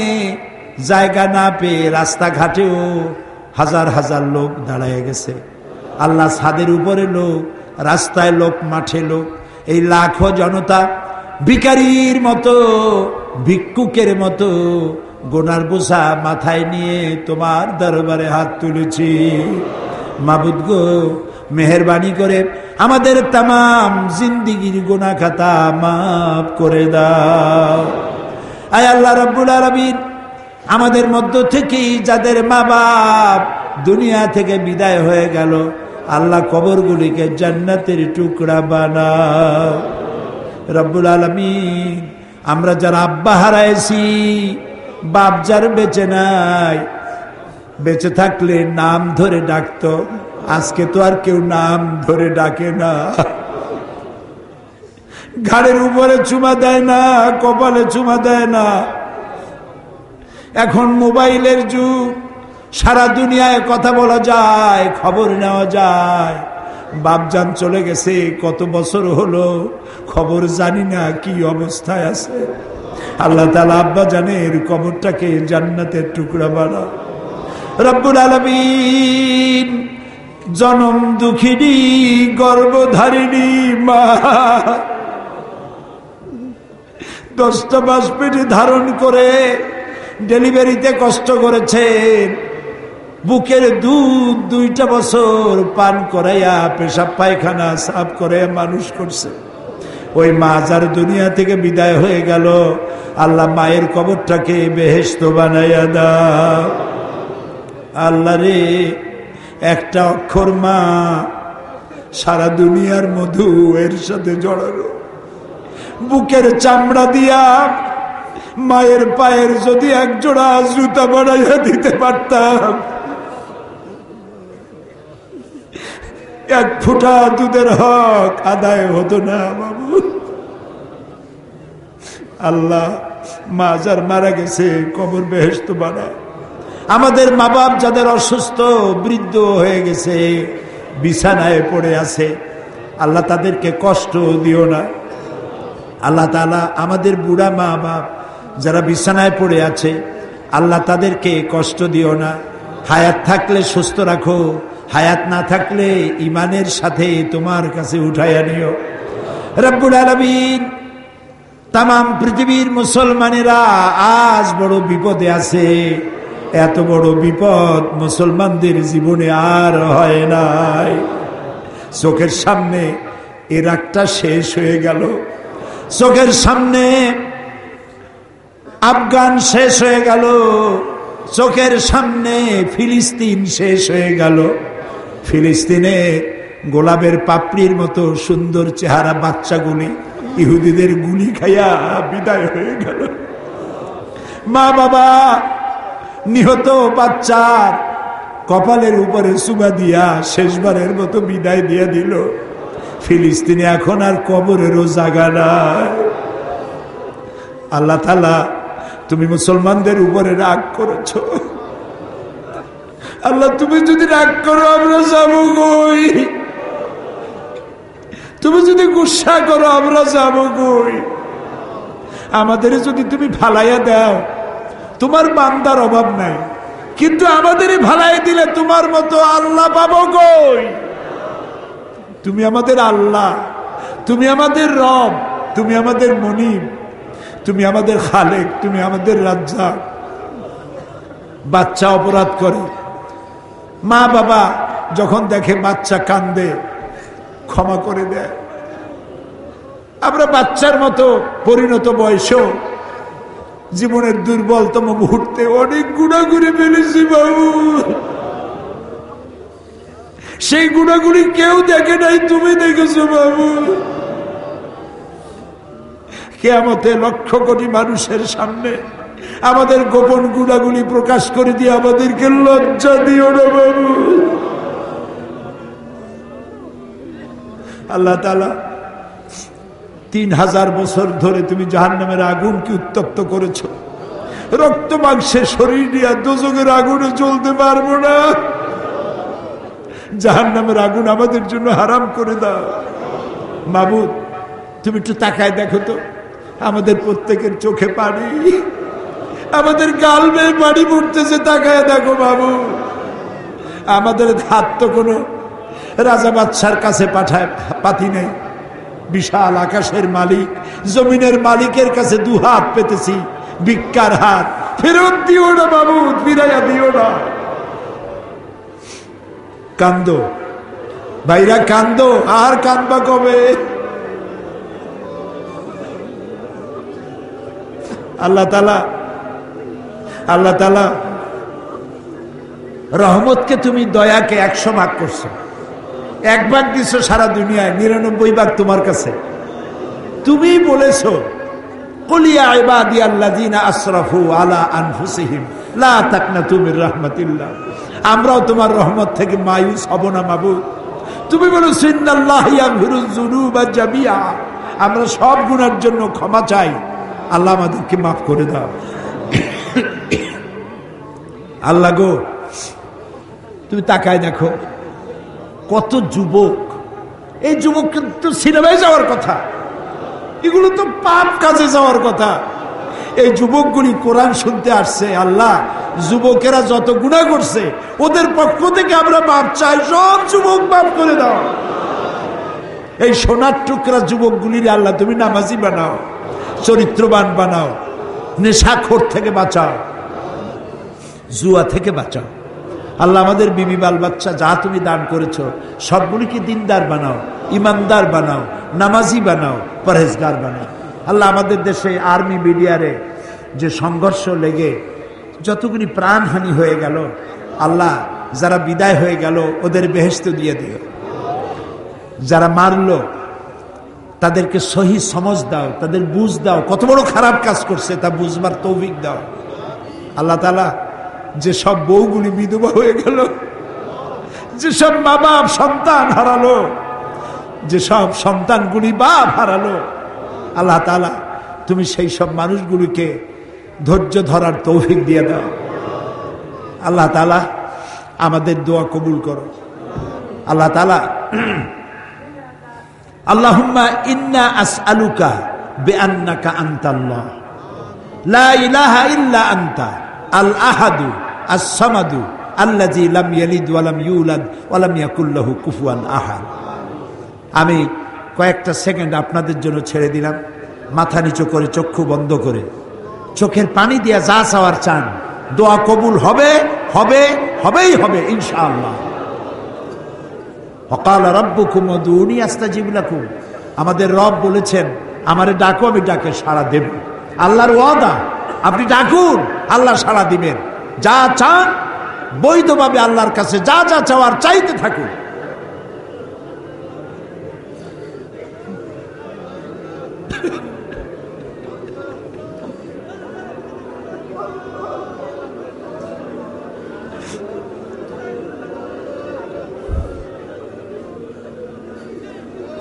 S1: জায়গা না পেয়ে রাস্তাঘাটেও হাজার হাজার লোক দাঁড়ায় গেছে। আল্লাহ ছাদের উপরে লোক, রাস্তায় লোক, মাঠে লোক, এই লাখো জনতা ভিখারির মতো, ভিক্ষুকের মতো গোনার বোঝা মাথায় নিয়ে তোমার দরবারে হাত তুলেছি। মাবুদ গো, মেহেরবানি করে আমাদের তামাম জিন্দিগির গুনাহ খাতা মাফ করে দাও। আয় আল্লাহ রাব্বুল আলামিন, আমাদের মধ্য থেকেই যাদের মা বাপ দুনিয়া থেকে বিদায় হয়ে গেল, আল্লাহ কবরগুলিকে জান্নাতের টুকরা বানাও রব্বুল আলামিন। আমরা যারা আব্বা হারাইছি, বাপ যার বেঁচে নাই, বেঁচে থাকলে নাম ধরে ডাকতো, আজকে তো আর কেউ নাম ধরে ডাকে না। ঘাড়ের উপরে চুমা দেয় না, কপালে চুমা দেয় না। এখন মোবাইলের যুগ, সারা দুনিয়ায় কথা বলা যায়, খবর নেওয়া যায়। বাপজান চলে গেছে, কত বছর হলো, খবর জানি না কি অবস্থায় আছে। আল্লাহ তাআলা আব্বা জানের কবরটাকে জান্নাতের টুকরা বানাও রব্বুল আলামিন। জনম দুঃখিনী গর্ভধারিণী মা, 10টা মাস পেটে ধারণ করে ডেলিভারিতে কষ্ট করেছেন, বুকের দুধ 2টা বছর পান করাইয়া পেশাব পায়খানা সাফ করে মানুষ করছে। ওই মা যার দুনিয়া থেকে বিদায় হয়ে গেল, আল্লাহ মায়ের কবরটাকে বেহেশত বানাইয়া দাও। আল্লাহ রে, একটা অক্ষর মা, সারা দুনিয়ার মধু এর সাথে জড়ানো। বুকের চামড়া দিয়া মায়ের পায়ের যদি এক জোড়া জুতা বানাইয়া দিতে পারতাম, এক ফুটা দুধের হক আদায় হতো না বাবু। আল্লাহ, মা যার মারা গেছে কবর বেহেশত বানাও। আমাদের মা বাপ যাদের অসুস্থ, বৃদ্ধ হয়ে গেছে, বিছানায় পড়ে আছে, আল্লাহ তাদেরকে কষ্ট দিও না। আল্লাহ তাআলা আমাদের বুড়া মা বাপ যারা বিছানায় পড়ে আছে, আল্লাহ তাদেরকে কষ্ট দিও না। হায়াত থাকলে সুস্থ রাখো, হায়াত না থাকলে ইমানের সাথে তোমার কাছে উঠাইয়া নিও রব্বুল আলামিন। তামাম পৃথিবীর মুসলমানেরা আজ বড় বিপদে আছে। এত বড় বিপদ মুসলমানদের জীবনে আর হয় নাই। চোখের সামনে ইরাকটা শেষ হয়ে গেল, চোখের সামনে আফগান শেষ হয়ে গেল, চোখের সামনে ফিলিস্তিন শেষ হয়ে গেল। ফিলিস্তিনে গোলাপের পাপড়ির মতো সুন্দর চেহারা বাচ্চাগুলি ইহুদিদের গুলি খাইয়া বিদায় হয়ে গেল। মা বাবা নিহত বাচ্চার কপালের উপরে চুমা দিয়া শেষবারের মতো বিদায় দিয়ে দিল। ফিলিস্তিনে এখন আর কবরেরও জায়গা নাই। আল্লাহ তাআলা, তুমি মুসলমানদের উপরে রাগ করেছ। আল্লাহ, তুমি যদি রাগ করো আমরা যাবো কই? তুমি যদি গুসা করো আমরা যাবো কই? আমাদের যদি তুমি ভালাইয়া দাও, তোমার বান্দার অভাব নাই, কিন্তু আমাদের ভালাই দিলে তোমার মতো আল্লাহ পাবো কই? তুমি আমাদের আল্লাহ, তুমি আমাদের রব, তুমি আমাদের মনিব, তুমি আমাদের খালেক, তুমি আমাদের রাজ্জাক। বাচ্চা অপরাধ করে, মা বাবা যখন দেখে বাচ্চা কান্দে ক্ষমা করে দেয়। আমরা বাচ্চার মতো পরিণত বয়সেও জীবনের দুর্বলতম মুহূর্তে অনেক গুণাগুলি ফেলেছি বাবু। সেই গুণাগুলি কেউ দেখে নাই, তুমি দেখেছো বাবু। কিয়ামতে লক্ষ কোটি মানুষের সামনে আমাদের গোপন গুণাগুলি প্রকাশ করে দিয়ে আমাদেরকে লজ্জা দিও না বাবু। আল্লাহ তাআলা 3000 বছর ধরে তুমি জাহান্নামের আগুনকে উত্তপ্ত করেছো। রক্ত মাংসের শরীর নিয়ে দোজখের আগুনে জ্বলতে পারবো না। জাহান্নামের আগুন আমাদের জন্য হারাম করে দাও মাবুদ। তুমি একটু তাকায় দেখো তো, আমাদের প্রত্যেকের চোখে পানি, আমাদের গাল বেয়ে পানি পড়তেছে, তাকায় দেখো বাবু। আমাদের হাত তো কোনো রাজা বাদশার কাছে পাঠায়, পাতি নেই। বিশাল আকাশের মালিক, জমিনের মালিকের কাছে দুহাত পেতেছি, ভিক্ষার হাত, ফেরত দিও না বাবু, ফিরাইয়া দিও না। কান্দো ভাইরা, কান্দো, আর কান্দবা কবে? আল্লাহ তাআলা রহমতকে তুমি দয়াকে 100 ভাগ করছো, 1 ভাগ দিছো সারা দুনিয়ায়, 99 ভাগ তোমার কাছে। তুমি বলেছো কুল ইয়া ইবাদিয়াল্লাযিনা আসরাফু আলা আনফুসিহিম লা তাকনাতু মির রাহমাতিল্লাহ। আমরাও তোমার রহমত থেকে মায়ুস হব না মাবুদ। তুমি বলেছো ইন্নাল্লাহা ইয়াগফিরুয যুনুবা জামিআ, আমরা সব গুনার জন্য ক্ষমা চাই, আল্লাহ আমাদেরকে মাফ করে দাও। আল্লাহ গো, তুমি তাকায় দেখো কত যুবক, এই যুবক তো সিনেমায় যাওয়ার কথা, এগুলো তো পাপ কাজে যাওয়ার কথা। এই যুবকগুলি কোরআন শুনতে আসছে। আল্লাহ, যুবকেরা যত গুনাহ করছে ওদের পক্ষ থেকে আমরা মাপ চাই, সব যুবক মাফ করে দাও। এই সোনার টুকরা যুবকগুলির আল্লাহ তুমি নামাজি বানাও, চরিত্রবান বানাও, নেশাখোর থেকে বাঁচাও, জুয়া থেকে বাঁচাও। আল্লাহ আমাদের বিবি বাল বাচ্চা যা তুমি দান করেছো সবগুলিকে দিনদার বানাও, ইমানদার বানাও, নামাজি বানাও, পরহেজগার বানাও। আল্লাহ আমাদের দেশে আর্মি মিডিয়ারে যে সংঘর্ষ লেগে যতগুলি প্রাণহানি হয়ে গেল, আল্লাহ যারা বিদায় হয়ে গেল ওদের বেহেশত দিয়ে দিও, যারা মারলো তাদেরকে সহি সমঝ দাও, তাদের বুঝ দাও, কত বড় খারাপ কাজ করছে তা বুঝবার তৌফিক দাও। আল্লাহ তাআলা যে সব বউগুলি বিধবা হয়ে গেল, যে সব মা বাপ সন্তান হারালো, যে সব সন্তানগুলি বাপ হারালো, আল্লাহ তাআলা তুমি সেই সব মানুষগুলিকে ধৈর্য ধরার তৌফিক দিয়ে দাও। আল্লাহ তাআলা আমাদের দোয়া কবুল করো। আল্লাহ তাআলা আল্লাহুম্মা ইন্না আসআলুকা বিআন্নাকা আনতাল্লাহ লা ইলাহা ইল্লা আনতা আল আহাদু আস সামাদু আল্লাযী লাম ইয়ালিদ ওয়া লাম ইউলাদ ওয়া লাম ইয়াকুল লাহু কুফুয়ান আহাদ। আমি কয়েকটা সেকেন্ড আপনাদের জন্য ছেড়ে দিলাম, মাথা নিচু করে, চক্ষু বন্ধ করে, চোখের পানি দিয়ে যা চাওয়ার চান, দোয়া কবুল হবে, হবে, হবেই হবে ইনশাআল্লাহ। ওয়াকালা রাব্বুকুম উদউনি আস্তাজিব লাকুম, আমাদের রব বলেছেন আমারে ডাকো, আমি ডাকে সাড়া দেব। আল্লাহর ওয়াদা, আপনি ডাকুন, আল্লাহ সাড়া দিবেন। যা চান বৈধভাবে আল্লাহর কাছে যা যা চাওয়ার চাইতে থাকুন।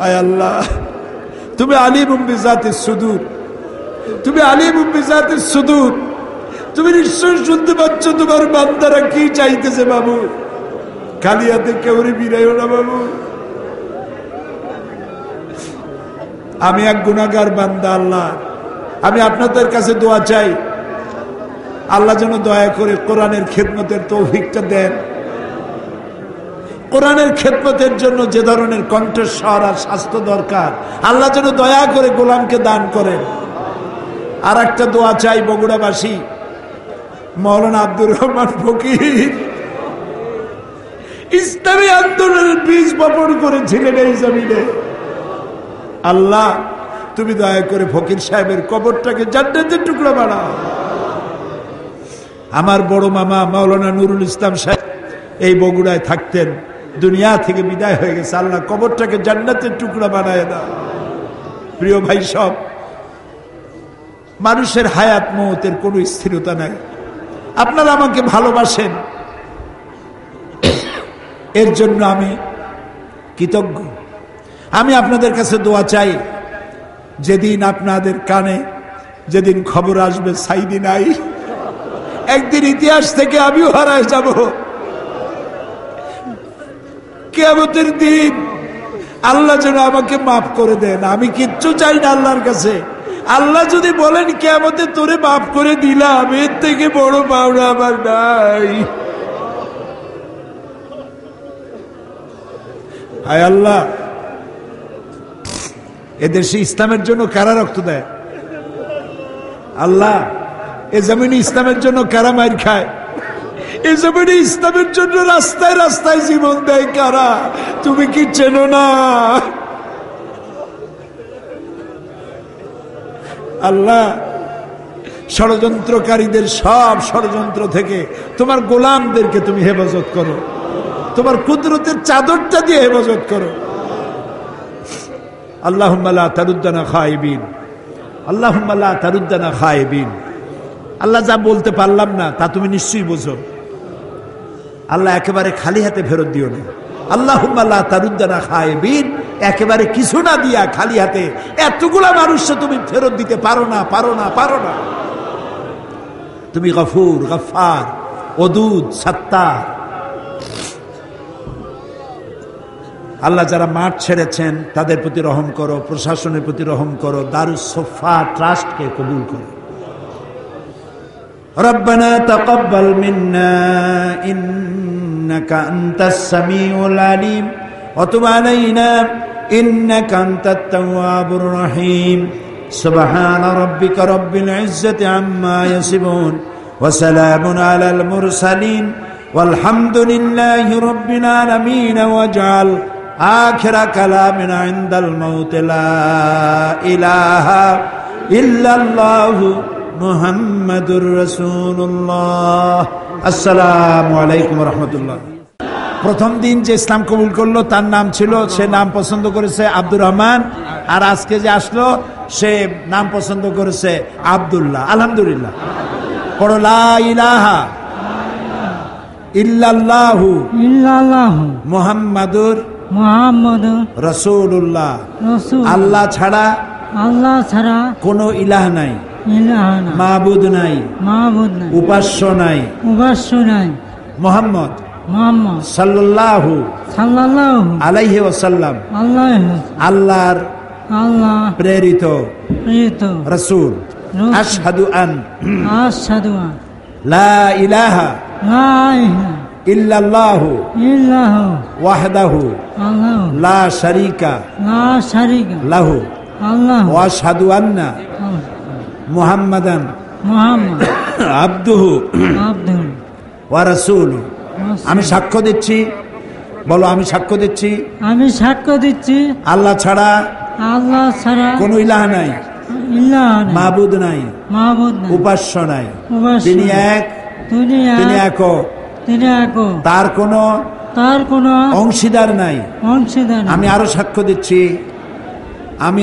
S1: আয় আল্লাহ, তুমি আলিমুম বিজাতিস সুদূর, তুমি আলিমুম বিজাতিস সুদূর, তুমি নিশ্চয় শুনতে পাচ্ছ তোমার বান্দারা কি চাইতেছে বাবু। খালি হাতে কেউরে বিরাইও না বাবু। আমি এক গুনাহগার বান্দা আল্লাহ, আমি আপনাদের কাছে দোয়া চাই, আল্লাহ যেন দয়া করে কোরআনের খেদমতের তৌফিকটা দেন। কোরআনের খেদমতের জন্য যে ধরনের কণ্ঠস্বর আর স্বাস্থ্য দরকার, আল্লাহ যেন দয়া করে গোলামকে দান করেন। আর একটা দোয়া চাই, বগুড়াবাসী মাওলানা আব্দুর রহমান ফকির ইসলামী আন্দোলনের বীজ বপন করেছিলেন এই জমিনে। আল্লাহ তুমি দয়া করে ফকির সাহেবের কবরটাকে জান্নাতের টুকরা বানাও। আমার বড় মামা মাওলানা নুরুল ইসলাম সাহেব এই বগুড়ায় থাকতেন, দুনিয়া থেকে বিদায় হয়ে গেছে, আল্লাহ কবরটাকে জান্নাতের টুকরা বানায় দাও। প্রিয় ভাই সব, মানুষের হায়াত মওতের কোনো স্থিরতা নাই। আপনারা আমাকে ভালোবাসেন, এর জন্য আমি কৃতজ্ঞ। আমি আপনাদের কাছে দোয়া চাই, যেদিন আপনাদের কানে যেদিন খবর আসবে সাইদি নাই, একদিন ইতিহাস থেকে আমিও হারায় যাব। কিয়ামতের দিন আল্লাহ যেন আমাকে মাফ করে দেন। আমি কিচ্ছু চাই না আল্লাহর কাছে। আল্লাহ যদি বলেন কিয়ামতে তোরে মাফ করে দিলাম, এর থেকে বড় পাওনা আমার নাই। হায় আল্লাহ, এদেশে ইসলামের জন্য কারা রক্ত দেয়? আল্লাহ, এ জমিনে ইসলামের জন্য কারা মাইর খায়? এ জমিনে ইসলামের জন্য রাস্তায় রাস্তায় জীবন দেয় কারা? তুমি কি চেনো না? আল্লাহ, ষড়যন্ত্রকারীদের সব ষড়যন্ত্র থেকে তোমার গোলামদেরকে তুমি হেফাজত করো, তোমার কুদরতের চাদরটা দিয়ে হেফাজত করো। আল্লাহুম্মা লা তারুদ্দানা খায়বিন, আল্লাহুম্মা লা তারুদ্দানা খায়বিন। আল্লাহ, যা বলতে পারলাম না তা তুমি নিশ্চয়ই বোঝো। আল্লাহ, একেবারে খালি হাতে ফেরত দিও না। আল্লাহুম্মা লা তারুদ্দানা খায়বিন, একেবারে কিছু না দিয়া খালি হাতে এতগুলা মানুষকে তুমি ফেরত দিতে পারো না, পারো না, পারো না। তুমি গফুর, গফফার, ওদুদ, সাত্তার। আল্লাহ, যারা মাঠ ছেড়েছেন তাদের প্রতি রহম করো, প্রশাসনের প্রতি রহম করো, দারুস সোফা ট্রাস্টকে কবুল করো। রব্বানা তাকাব্বাল মিন্না ইন্নাকা আনতাস সামিউল আলিম ওয়া তুব আলাইনা ইন্নাকা আনতাত তাওয়াবুর রহিম। সুবহান রাব্বিকা রাব্বিল ইজ্জাতি আম্মা ইয়াসিফুন ওয়া সালামুন আলাল মুরসালিন ওয়ালহামদুলিল্লাহি রাব্বিল আলামিন। ওয়াজআল আখিরা কালামিনা ইনদাল মাউত লা ইলাহা ইল্লাল্লাহু মুহাম্মাদুর রাসূলুল্লাহ। আসসালামু আলাইকুম ওয়া রাহমাতুল্লাহ। প্রথম দিন যে ইসলাম কবুল করলো তার নাম ছিল, সে নাম পছন্দ করেছে আব্দুর রহমান, আর আজকে যে আসলো সে নাম পছন্দ করেছে আব্দুল্লাহ। আলহামদুলিল্লাহ। পড়ো লা ইলাহা ইল্লাল্লাহু মুহাম্মাদুর রাসূলুল্লাহ। আল্লাহ ছাড়া কোনো ইলাহ নাই, মাবুদ নাই, উপাস্য নাই। মুহাম্মদ সাল্লাল্লাহু আলাইহি ওয়াসাল্লাম আল্লাহর প্রেরিত রাসূল। আশহাদু আন লা ইলাহা ইল্লাল্লাহু ওয়াহদাহু লা শারীকা লাহু ওয়া আশহাদু আন্না মুহাম্মাদান আবদুহু ওয়া রাসূলুহু। আমি সাক্ষ্য দিচ্ছি, বলো আমি সাক্ষ্য দিচ্ছি,
S3: আমি সাক্ষ্য দিচ্ছি
S1: আল্লাহ ছাড়া কোনো ইলাহ নাই, মাবুদ নাই, উপাস্য নাই। তিনি এক, তিনি একক, তার কোনো অংশীদার নাই। আমি আরো সাক্ষ্য দিচ্ছি, আমি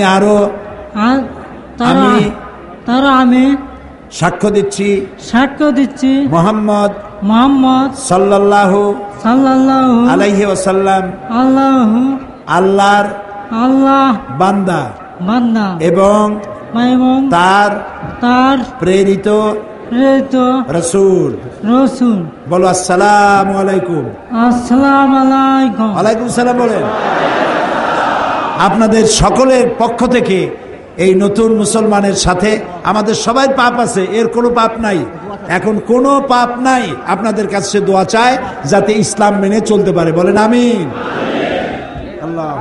S1: সাক্ষ্য দিচ্ছি মোহাম্মদ সাল্লাল্লাহু আলাইহি ওয়াসাল্লাম আল্লাহর বান্দা এবং তার প্রেরিত রাসূল। বলো আসসালামু আলাইকুম। ওয়ালাইকুম সালাম বলেন। আপনাদের সকলের পক্ষ থেকে এই নতুন মুসলমানের সাথে আমাদের সবাই পাপ আছে, এর কোনো পাপ নাই, এখন কোনো পাপ নাই। আপনাদের কাছে দোয়া চায় যাতে ইসলাম মেনে চলতে পারে। বলেন আমিন। আল্লাহ